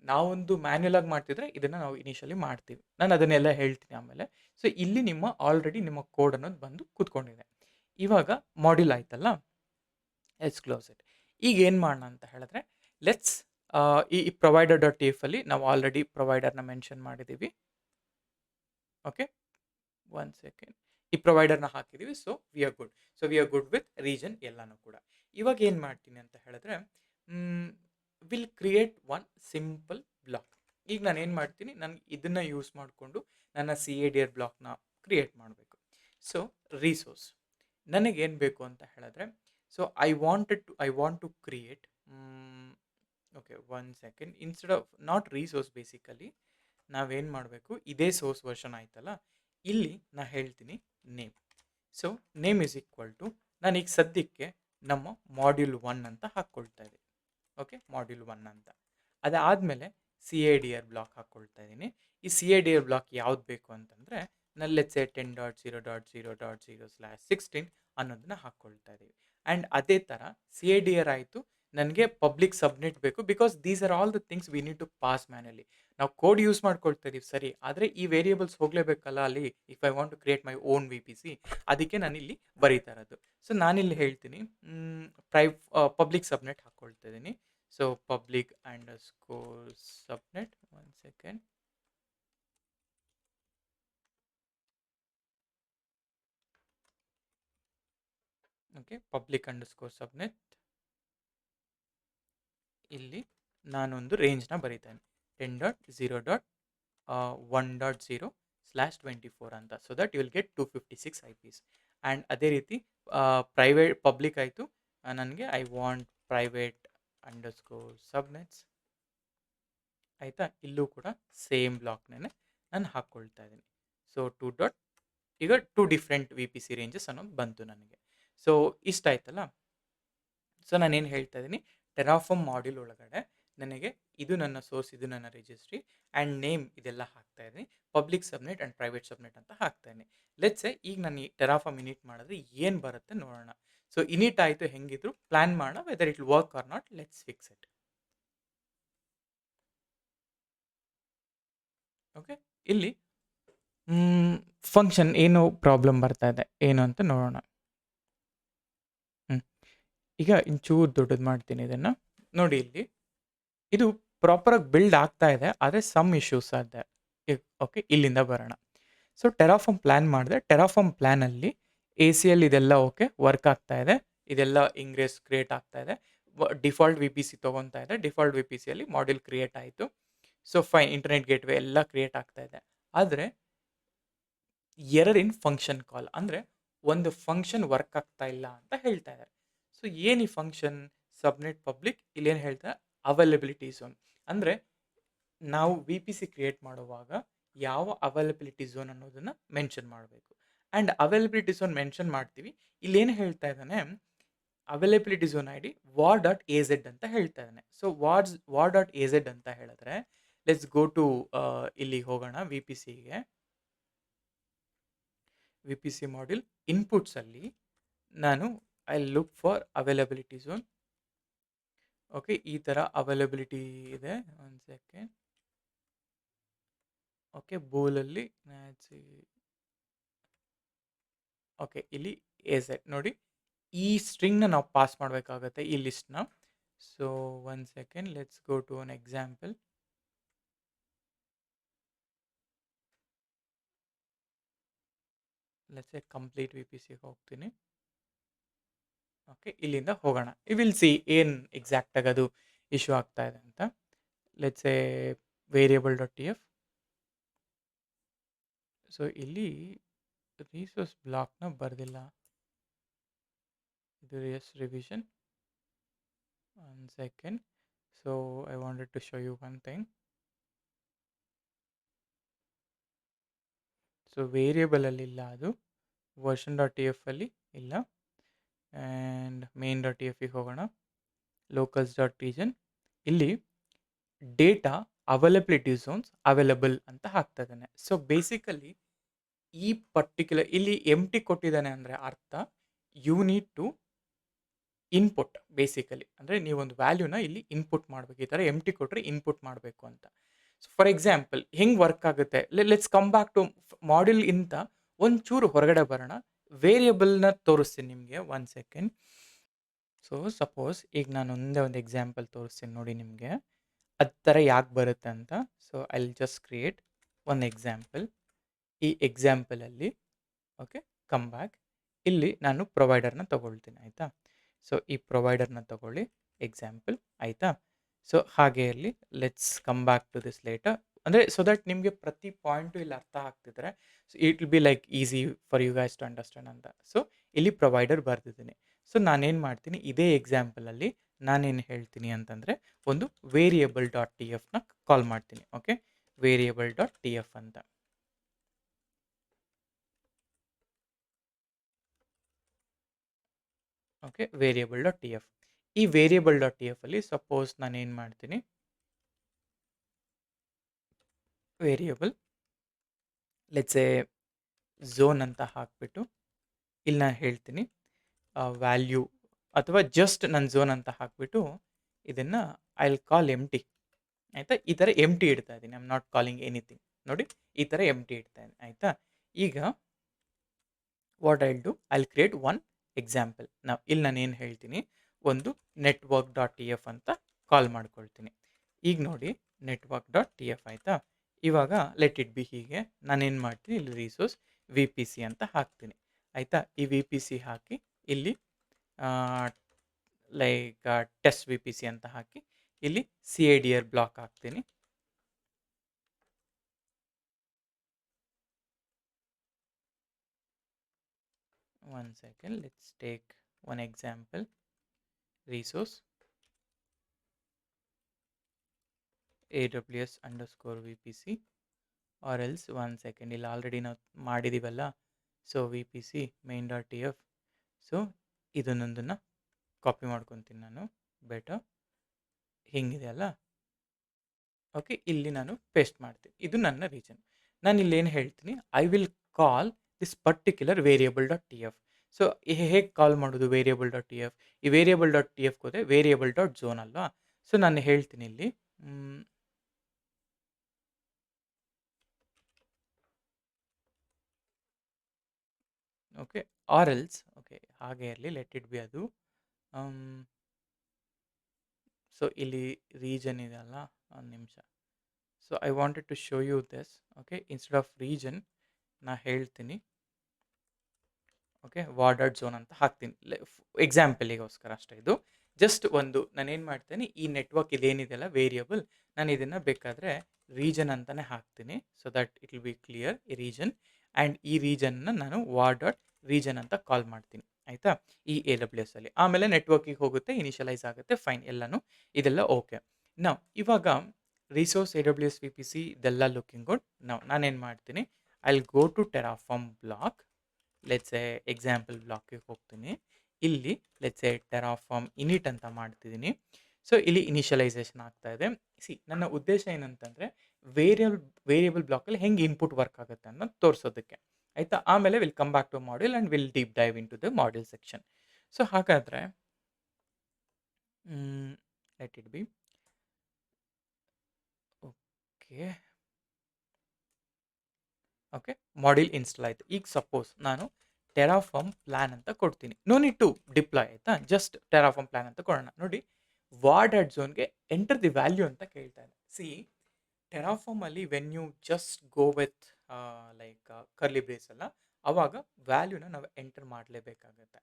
ನಾವೊಂದು ಮ್ಯಾನ್ಯಲ್ ಆಗಿ ಮಾಡ್ತಿದ್ರೆ ಇದನ್ನು ನಾವು ಇನಿಷಿಯಲಿ ಮಾಡ್ತೀವಿ. ನಾನು ಅದನ್ನೆಲ್ಲ ಹೇಳ್ತೀನಿ ಆಮೇಲೆ. ಸೊ ಇಲ್ಲಿ ಆಲ್ರೆಡಿ ನಿಮ್ಮ ಕೋಡ್ ಅನ್ನೋದು ಬಂದು ಕೂತ್ಕೊಂಡಿದೆ. ಇವಾಗ ಮಾಡ್ಯೂಲ್ ಆಯ್ತಲ್ಲ, ಲೆಟ್ಸ್ ಕ್ಲೋಸ್ ಇಟ್. ಈಗ ಏನು ಮಾಡೋಣ ಅಂತ ಹೇಳಿದ್ರೆ, ಲೆಟ್ಸ್ ಈ provider.tf ಅಲ್ಲಿ ನಾವು ಆಲ್ರೆಡಿ ಪ್ರೊವೈಡರ್ನ ಮೆನ್ಷನ್ ಮಾಡಿದ್ದೀವಿ. Okay, 1 second. ಈ ಪ್ರೊವೈಡರ್ನ ಹಾಕಿದ್ದೀವಿ. So we are good. So we are good with region ಎಲ್ಲನೂ ಕೂಡ. ಇವಾಗ ಏನು ಮಾಡ್ತೀನಿ ಅಂತ ಹೇಳಿದ್ರೆ, will create one simple block. ಈಗ ನಾನು ಏನು ಮಾಡ್ತೀನಿ, ನನಗೆ ಇದನ್ನು ಯೂಸ್ ಮಾಡಿಕೊಂಡು ನನ್ನ CADR ಬ್ಲಾಕ್ನ ಕ್ರಿಯೇಟ್ ಮಾಡಬೇಕು. ಸೊ ರಿಸೋರ್ಸ್ ನನಗೇನು ಬೇಕು ಅಂತ ಹೇಳಿದ್ರೆ, so I want to create, okay 1 second. Instead of not resource, basically ನಾವೇನು ಮಾಡಬೇಕು, ಇದೇ ಸೋರ್ಸ್ ವರ್ಷನ್ ಆಯ್ತಲ್ಲ, ಇಲ್ಲಿ ನಾನು ಹೇಳ್ತೀನಿ name. So name is equal to, ನಾನೀಗ ಸದ್ಯಕ್ಕೆ ನಮ್ಮ ಮಾಡ್ಯೂಲ್ 1 ಅಂತ ಹಾಕ್ಕೊಳ್ತಾ ಇದ್ದೀನಿ. ಓಕೆ, ಮಾಡ್ಯೂಲ್ 1 ಅಂತ. ಅದಾದಮೇಲೆ CADR ಬ್ಲಾಕ್ ಹಾಕ್ಕೊಳ್ತಾ ಇದ್ದೀನಿ. ಈ CADR ಬ್ಲಾಕ್ ಯಾವ್ದು ಬೇಕು ಅಂತಂದರೆ, ನಾನು ಲೆಟ್ಸ್ ಸೇ 10.0.0.0/16 ಅನ್ನೋದನ್ನ ಹಾಕ್ಕೊಳ್ತಾ ಇದ್ದೀವಿ. ಆ್ಯಂಡ್ ಅದೇ ಥರ CADR ಆಯಿತು. ನನಗೆ ಪಬ್ಲಿಕ್ ಸಬ್ನೆಟ್ ಬೇಕು, because these are all the things we need to pass manually. ನಾವು ಕೋಡ್ ಯೂಸ್ ಮಾಡ್ಕೊಳ್ತಾ ಇದೀವಿ ಸರಿ, ಆದರೆ ಈ ವೇರಿಯೇಬಲ್ಸ್ ಹೋಗಲೇಬೇಕಲ್ಲ ಅಲ್ಲಿ, if I want to create my own VPC. ಅದಕ್ಕೆ ನಾನಿಲ್ಲಿ ಬರೀತಾ ಇರೋದು. ಸೊ ನಾನಿಲ್ಲಿ ಹೇಳ್ತೀನಿ ಪಬ್ಲಿಕ್ ಸಬ್ನೆಟ್ ಹಾಕ್ಕೊಳ್ತಾ ಇದ್ದೀನಿ. So public underscore subnet, 1 second. Okay, public underscore subnet. ಇಲ್ಲಿ ನಾನೊಂದು ರೇಂಜ್ನ ಬರೀತೇನೆ, 10.0.1.0/24 ಅಂತ. So that you will get 256 IPs. And ಅದೇ ರೀತಿ ಪ್ರೈವೇಟ್ ಪಬ್ಲಿಕ್ ಆಯಿತು. ನನಗೆ I want private underscore subnets, ಆಯಿತಾ? ಇಲ್ಲೂ ಕೂಡ ಸೇಮ್ ಬ್ಲಾಕ್ನೇ ನಾನು ಹಾಕ್ಕೊಳ್ತಾ ಇದ್ದೀನಿ. ಸೊ ಈಗ 2 ಡಿಫ್ರೆಂಟ್ VPC ರೇಂಜಸ್ ಅನ್ನೋದು ಬಂತು ನನಗೆ. ಸೊ ಇಷ್ಟಾಯ್ತಲ್ಲ. ಸೊ ನಾನೇನು ಹೇಳ್ತಾ ಇದ್ದೀನಿ, ಟೆರಾಫಾರ್ಮ್ ಮಾಡ್ಯೂಲ್ ಒಳಗಡೆ ನನಗೆ ಇದು ನನ್ನ ಸೋರ್ಸ್, ಇದು ನನ್ನ ರಿಜಿಸ್ಟ್ರಿ ಆ್ಯಂಡ್ ನೇಮ್ ಇದೆಲ್ಲ ಹಾಕ್ತಾ ಇದ್ದೀನಿ. ಪಬ್ಲಿಕ್ ಸಬ್ನೆಟ್ ಆ್ಯಂಡ್ ಪ್ರೈವೇಟ್ ಸಬ್ನೆಟ್ ಅಂತ ಹಾಕ್ತಾ ಇದ್ದೀನಿ. ಲೆಟ್ಸ್ ಈಗ ನಾನು ಈ ಟೆರಾಫಾರ್ಮ್ ಇನಿಟ್ ಮಾಡಿದ್ರೆ ಏನು ಬರುತ್ತೆ ನೋಡೋಣ. ಸೊ ಇನಿಟ್ ಆಯಿತು, ಹೆಂಗಿದ್ರು ಪ್ಲಾನ್ ಮಾಡೋಣ whether it will work or not. Let's fix it. Okay, ಇಲ್ಲಿ ಫಂಕ್ಷನ್ ಏನು ಪ್ರಾಬ್ಲಮ್ ಬರ್ತಾ ಇದೆ ಏನು ಅಂತ ನೋಡೋಣ. ಈಗ ಇಂಚೂರು ದೊಡ್ಡದು ಮಾಡ್ತೀನಿ ಇದನ್ನು. ನೋಡಿ ಇಲ್ಲಿ ಇದು ಪ್ರಾಪರಾಗಿ ಬಿಲ್ಡ್ ಆಗ್ತಾ ಇದೆ, ಆದರೆ ಸಮ್ ಇಶ್ಯೂಸ್ ಇದೆ. ಓಕೆ, ಇಲ್ಲಿಂದ ಬರೋಣ. ಸೊ ಟೆರಾಫಾರ್ಮ್ ಪ್ಲ್ಯಾನ್ ಮಾಡಿದೆ. ಟೆರಾಫಾರ್ಮ್ ಪ್ಲ್ಯಾನಲ್ಲಿ ACL ಇದೆಲ್ಲ ಓಕೆ ವರ್ಕ್ ಆಗ್ತಾ ಇದೆ. ಇದೆಲ್ಲ ಇಂಗ್ರೆಸ್ ಕ್ರಿಯೇಟ್ ಆಗ್ತಾ ಇದೆ. ಡಿಫಾಲ್ಟ್ VPC ತೊಗೊತಾ ಇದೆ. ಡಿಫಾಲ್ಟ್ VPCಯಲ್ಲಿ ಮಾಡ್ಯೂಲ್ ಕ್ರಿಯೇಟ್ ಆಯಿತು. ಸೊ ಫೈನ್, ಇಂಟರ್ನೆಟ್ ಗೇಟ್ವೇ ಎಲ್ಲ ಕ್ರಿಯೇಟ್ ಆಗ್ತಾ ಇದೆ. ಆದರೆ ಎರರ್ ಇನ್ ಫಂಕ್ಷನ್ ಕಾಲ್, ಅಂದರೆ ಒಂದು ಫಂಕ್ಷನ್ ವರ್ಕ್ ಆಗ್ತಾ ಇಲ್ಲ ಅಂತ ಹೇಳ್ತಾ ಇದ್ದಾರೆ. ಸೊ ಏನು ಈ ಫಂಕ್ಷನ್ ಸಬ್ನೆಟ್ ಪಬ್ಲಿಕ್ ಇಲ್ಲೇನು ಹೇಳ್ತಾರೆ, ಅವೈಲಬಿಲಿಟಿ ಝೋನ್. ಅಂದರೆ ನಾವು VPC ಕ್ರಿಯೇಟ್ ಮಾಡುವಾಗ ಯಾವ ಅವೈಲಬಿಲಿಟಿ ಝೋನ್ ಅನ್ನೋದನ್ನು ಮೆನ್ಷನ್ ಮಾಡಬೇಕು. ಆ್ಯಂಡ್ ಅವೈಲಬಿಲಿಟಿ ಝೋನ್ ಮೆನ್ಷನ್ ಮಾಡ್ತೀವಿ. ಇಲ್ಲೇನು ಹೇಳ್ತಾ ಇದ್ದಾನೆ, ಅವೈಲಬಿಲಿಟಿ ಝೋನ್ ID war.az ಅಂತ ಹೇಳ್ತಾ ಇದ್ದಾನೆ. ಸೊ war.az ಅಂತ ಹೇಳಿದ್ರೆ ಲೆಟ್ಸ್ ಗೋ ಟು ಇಲ್ಲಿಗೆ ಹೋಗೋಣ. VPC ಮಾಡ್ಯೂಲ್ ಇನ್ಪುಟ್ಸಲ್ಲಿ ನಾನು I look for availability zone. Okay, ಈ ಥರ ಅವೈಲಬಿಲಿಟಿ ಇದೆ. ಒಂದು ಸೆಕೆಂಡ್. ಓಕೆ, ಬೂಲಲ್ಲಿ ಓಕೆ, ಇಲ್ಲಿ AZ ನೋಡಿ, ಈ ಸ್ಟ್ರಿಂಗ್ನ ನಾವು ಪಾಸ್ ಮಾಡಬೇಕಾಗತ್ತೆ ಈ ಲಿಸ್ಟ್ನ. So one second, let's go to one example. Let's complete VPCಗೆ ಹೋಗ್ತೀನಿ. ಓಕೆ, ಇಲ್ಲಿಂದ ಹೋಗೋಣ. ಯು ವಿಲ್ ಸಿ ಏನು ಎಕ್ಸಾಕ್ಟಾಗಿ ಅದು ಇಶ್ಯೂ ಆಗ್ತಾ ಇದೆ ಅಂತ. ಲೆಟ್ಸ್ ವೇರಿಯಬಲ್.tf. ಸೊ ಇಲ್ಲಿ ರಿಸೋರ್ಸ್ ಬ್ಲಾಕ್ನ ಬರೆದಿಲ್ಲ. ಇದು revision. One second. So I wanted to show you one thing. So ವೇರಿಯಬಲಲ್ಲಿ ಇಲ್ಲ, ಅದು ವರ್ಷನ್.tf ಅಲ್ಲಿ ಇಲ್ಲ. ಆ್ಯಂಡ್ main.tfಗೆ ಹೋಗೋಣ. locals.region. ಇಲ್ಲಿ ಡೇಟಾ ಅವೈಲಬಿಲಿಟಿ ಝೋನ್ಸ್ ಅವೈಲಬಲ್ ಅಂತ ಹಾಕ್ತಾ ಇದ್ದಾನೆ. ಸೊ ಬೇಸಿಕಲಿ ಈ ಪರ್ಟಿಕ್ಯುಲರ್ ಇಲ್ಲಿ ಎಂಟಿ ಕೊಟ್ಟಿದ್ದಾನೆ ಅಂದರೆ ಅರ್ಥ you need to input. Basically ಅಂದರೆ ನೀವೊಂದು ವ್ಯಾಲ್ಯೂನ ಇಲ್ಲಿ ಇನ್ಪುಟ್ ಮಾಡಬೇಕು. ಈ ಥರ ಎಂಟಿ ಕೊಟ್ಟರೆ ಇನ್ಪುಟ್ ಮಾಡಬೇಕು ಅಂತ. ಸೊ ಫಾರ್ ಎಕ್ಸಾಂಪಲ್ ಹೆಂಗೆ ವರ್ಕ್ ಆಗುತ್ತೆ, let's come back to module ಇಂತ ಒಂಚೂರು ಹೊರಗಡೆ ಬರೋಣ. ವೇರಿಯಬಲ್ನ ತೋರಿಸ್ತೀನಿ ನಿಮಗೆ. One second. ಸೊ ಸಪೋಸ್ ಈಗ ನಾನು ಒಂದೇ ಒಂದು ಎಕ್ಸಾಂಪಲ್ ತೋರಿಸ್ತೀನಿ ನೋಡಿ ನಿಮಗೆ ಅದು ಥರ ಯಾಕೆ ಬರುತ್ತೆ ಅಂತ. So I will just create one example. ಈ ಎಕ್ಸಾಂಪಲಲ್ಲಿ ಓಕೆ ಕಮ್ ಬ್ಯಾಕ್. ಇಲ್ಲಿ ನಾನು ಪ್ರೊವೈಡರ್ನ ತೊಗೊಳ್ತೀನಿ, ಆಯಿತಾ. ಸೊ ಈ ಪ್ರೊವೈಡರ್ನ ತೊಗೊಳ್ಳಿ, ಎಕ್ಸಾಂಪಲ್, ಆಯಿತಾ. ಸೊ ಹಾಗೆ ಇರಲಿ. Let's come back to this later. ಅಂದರೆ ಸೊ ದಟ್ ನಿಮಗೆ ಪ್ರತಿ ಪಾಯಿಂಟು ಇಲ್ಲಿ ಅರ್ಥ ಆಗ್ತಿದ್ರೆ so it will be like easy for you guys to understand ಅಂತ. ಸೊ ಇಲ್ಲಿ ಪ್ರೊವೈಡರ್ ಬರ್ದಿದ್ದೀನಿ. ಸೊ ನಾನೇನು ಮಾಡ್ತೀನಿ, ಇದೇ ಎಕ್ಸಾಂಪಲಲ್ಲಿ ನಾನೇನು ಹೇಳ್ತೀನಿ ಅಂತಂದರೆ ಒಂದು ವೇರಿಯಬಲ್.tfನ ಕಾಲ್ ಮಾಡ್ತೀನಿ. ಓಕೆ, ವೇರಿಯಬಲ್.tf ಅಂತ. ಓಕೆ, ವೇರಿಯಬಲ್.tf. ಈ ವೇರಿಯಬಲ್.tf ಅಲ್ಲಿ ಸಪೋಸ್ ನಾನೇನು ಮಾಡ್ತೀನಿ, ವೇರಿಯಬಲ್ ಲೆಟ್ಸ್ ಝೋನ್ ಅಂತ ಹಾಕ್ಬಿಟ್ಟು ಇಲ್ಲಿ ನಾನು ಹೇಳ್ತೀನಿ ವ್ಯಾಲ್ಯೂ ಅಥವಾ ಜಸ್ಟ್ ನನ್ನ ಝೋನ್ ಅಂತ ಹಾಕ್ಬಿಟ್ಟು ಇದನ್ನು ಐ ವಿಲ್ ಕಾಲ್ ಎಂಟಿ, ಆಯಿತಾ. ಈ ಥರ ಎಂಟಿ ಇಡ್ತಾ ಇದ್ದೀನಿ. I am not calling anything. ನೋಡಿ, ಈ ಥರ ಎಂಟಿ ಇಡ್ತಾ ಇದ್ದೀನಿ, ಆಯಿತಾ. ಈಗ what I will do, I will create one example. ಇಲ್ಲಿ ನಾನು ಏನು ಹೇಳ್ತೀನಿ, ಒಂದು network.tf ಅಂತ ಕಾಲ್ ಮಾಡ್ಕೊಳ್ತೀನಿ. ಈಗ ನೋಡಿ network.tf, ಆಯಿತಾ. ಇವಾಗ ಲೆಟ್ ಇಟ್ ಬಿ ಹೀಗೆ. ನಾನೇನು ಮಾಡ್ತೀನಿ, ಇಲ್ಲಿ ರಿಸೋರ್ಸ್ VPC ಅಂತ ಹಾಕ್ತೀನಿ, ಆಯಿತಾ. ಈ VPC ಹಾಕಿ ಇಲ್ಲಿ ಲೈಕ್ ಟೆಸ್ಟ್ VPC ಅಂತ ಹಾಕಿ ಇಲ್ಲಿ CIDR ಬ್ಲಾಕ್ ಹಾಕ್ತೀನಿ. One second, let's take one example. Resource AWS_VPC or else one second. ಇಲ್ಲಿ ಆಲ್ರೆಡಿ ನಾವು ಮಾಡಿದ್ದೀವಲ್ಲ. So VPC main.tf. ಸೊ ಇದನ್ನೊಂದನ್ನು ಕಾಪಿ ಮಾಡ್ಕೊತೀನಿ ನಾನು. ಬೆಟರ್ ಹಿಂಗಿದೆ ಅಲ್ಲ. ಓಕೆ, ಇಲ್ಲಿ ನಾನು ಪೇಸ್ಟ್ ಮಾಡ್ತೀನಿ. ಇದು ನನ್ನ ರೀಜನ್. ನಾನು ಇಲ್ಲೇನು ಹೇಳ್ತೀನಿ, I will call this particular variable dot T F. So ಹೇಗೆ ಕಾಲ್ ಮಾಡೋದು ವೇರಿಯಬಲ್ ಡಾಟ್ ಟಿ ಎಫ್? ಈ ವೇರಿಯಬಲ್ ಡಾಟ್ ಟಿ ಎಫ್ ಹೋದೆ ವೇರಿಯಬಲ್ ಡಾಟ್ ಝೋನ್ ಅಲ್ವಾ? ಸೊ ನಾನು ಹೇಳ್ತೀನಿ ಇಲ್ಲಿ ಓಕೆ, ಆರ್ ಎಲ್ಸ್, ಓಕೆ ಹಾಗೆ ಇರಲಿ, ಲೆಟ್ ಇಟ್ ಬಿ ಅದು. ಸೊ ಇಲ್ಲಿ ರೀಜನ್ ಇದೆ ಅಲ್ಲ, ಒಂದು ನಿಮಿಷ. So I wanted to show you this. Okay, instead of region ನಾ ಹೇಳ್ತೀನಿ ಓಕೆ ವಾರ್ ಡಾಟ್ ಝೋನ್ ಅಂತ ಹಾಕ್ತೀನಿ ಎಕ್ಸಾಂಪಲಿಗೋಸ್ಕರ ಅಷ್ಟೇ. ಇದು ಜಸ್ಟ್ ಒಂದು ನಾನೇನು ಮಾಡ್ತೀನಿ, ಈ ನೆಟ್ವರ್ಕ್ ಇದೇನಿದೆಯಲ್ಲ ವೇರಿಯಬಲ್, ನಾನು ಇದನ್ನು ಬೇಕಾದರೆ ರೀಜನ್ ಅಂತಲೇ ಹಾಕ್ತೀನಿ. So that it will B clear ಈ ರೀಜನ್. ಆ್ಯಂಡ್ ಈ ರೀಜನ್ನ ನಾನು ವಾರ್ ಡಾಟ್ ರೀಜನ್ ಅಂತ ಕಾಲ್ ಮಾಡ್ತೀನಿ, ಆಯಿತಾ, ಈ AWS ಅಲ್ಲಿ. ಆಮೇಲೆ ನೆಟ್ವರ್ಕಿಗೆ ಹೋಗುತ್ತೆ, ಇನಿಷಿಯಲೈಸ್ ಆಗುತ್ತೆ, ಫೈನ್, ಎಲ್ಲನೂ ಇದೆಲ್ಲ ಓಕೆ. ನಾವು ಇವಾಗ ರಿಸೋರ್ಸ್ AWS VPC ಇದೆಲ್ಲ ಲುಕಿಂಗ್ ಗುಡ್. ನಾನೇನು ಮಾಡ್ತೀನಿ, I will go to Terraform block. Let's a example ಬ್ಲಾಕಿಗೆ ಹೋಗ್ತೀನಿ. ಇಲ್ಲಿ ಲೆಟ್ಸ್ ಎ ಟೆರಾಫಾರ್ಮ್ ಇನಿಟ್ ಅಂತ ಮಾಡ್ತಿದ್ದೀನಿ. ಸೊ ಇಲ್ಲಿ ಇನಿಷಿಯಲೈಸೇಷನ್ ಆಗ್ತಾ ಇದೆ. ನನ್ನ ಉದ್ದೇಶ ಏನಂತಂದರೆ ವೇರಿಯಬಲ್ ಬ್ಲಾಕಲ್ಲಿ ಹೆಂಗೆ ಇನ್ಪುಟ್ ವರ್ಕ್ ಆಗುತ್ತೆ ಅನ್ನೋದು ತೋರಿಸೋದಕ್ಕೆ, ಆಯಿತಾ. ಆಮೇಲೆ will come back to module and will deep dive into the module section. So ಹಾಗಾದರೆ let it be okay module install ಆಯಿತು. ಈಗ ಸಪೋಸ್ ನಾನು ಟೆರಾಫಾರ್ಮ್ ಪ್ಲಾನ್ ಅಂತ ಕೊಡ್ತೀನಿ. ನೋ ನೀಡ್ ಟು ಡಿಪ್ಲಾಯ್, ಆಯಿತಾ, ಜಸ್ಟ್ ಟೆರಾಫಾರ್ಮ್ ಪ್ಲಾನ್ ಅಂತ ಕೊಡೋಣ. ನೋಡಿ, ವಾರ್ ಡಾಟ್ ಝೋನ್ಗೆ ಎಂಟರ್ ದಿ ವ್ಯಾಲ್ಯೂ ಅಂತ ಕೇಳ್ತಾ ಇದೆ. ಸಿ, ಟೆರಾಫಾರ್ಮಲ್ಲಿ when you just go with like curly brace ಅಲ್ಲ, ಆವಾಗ ವ್ಯಾಲ್ಯೂನ ನಾವು ಎಂಟರ್ ಮಾಡಲೇಬೇಕಾಗತ್ತೆ.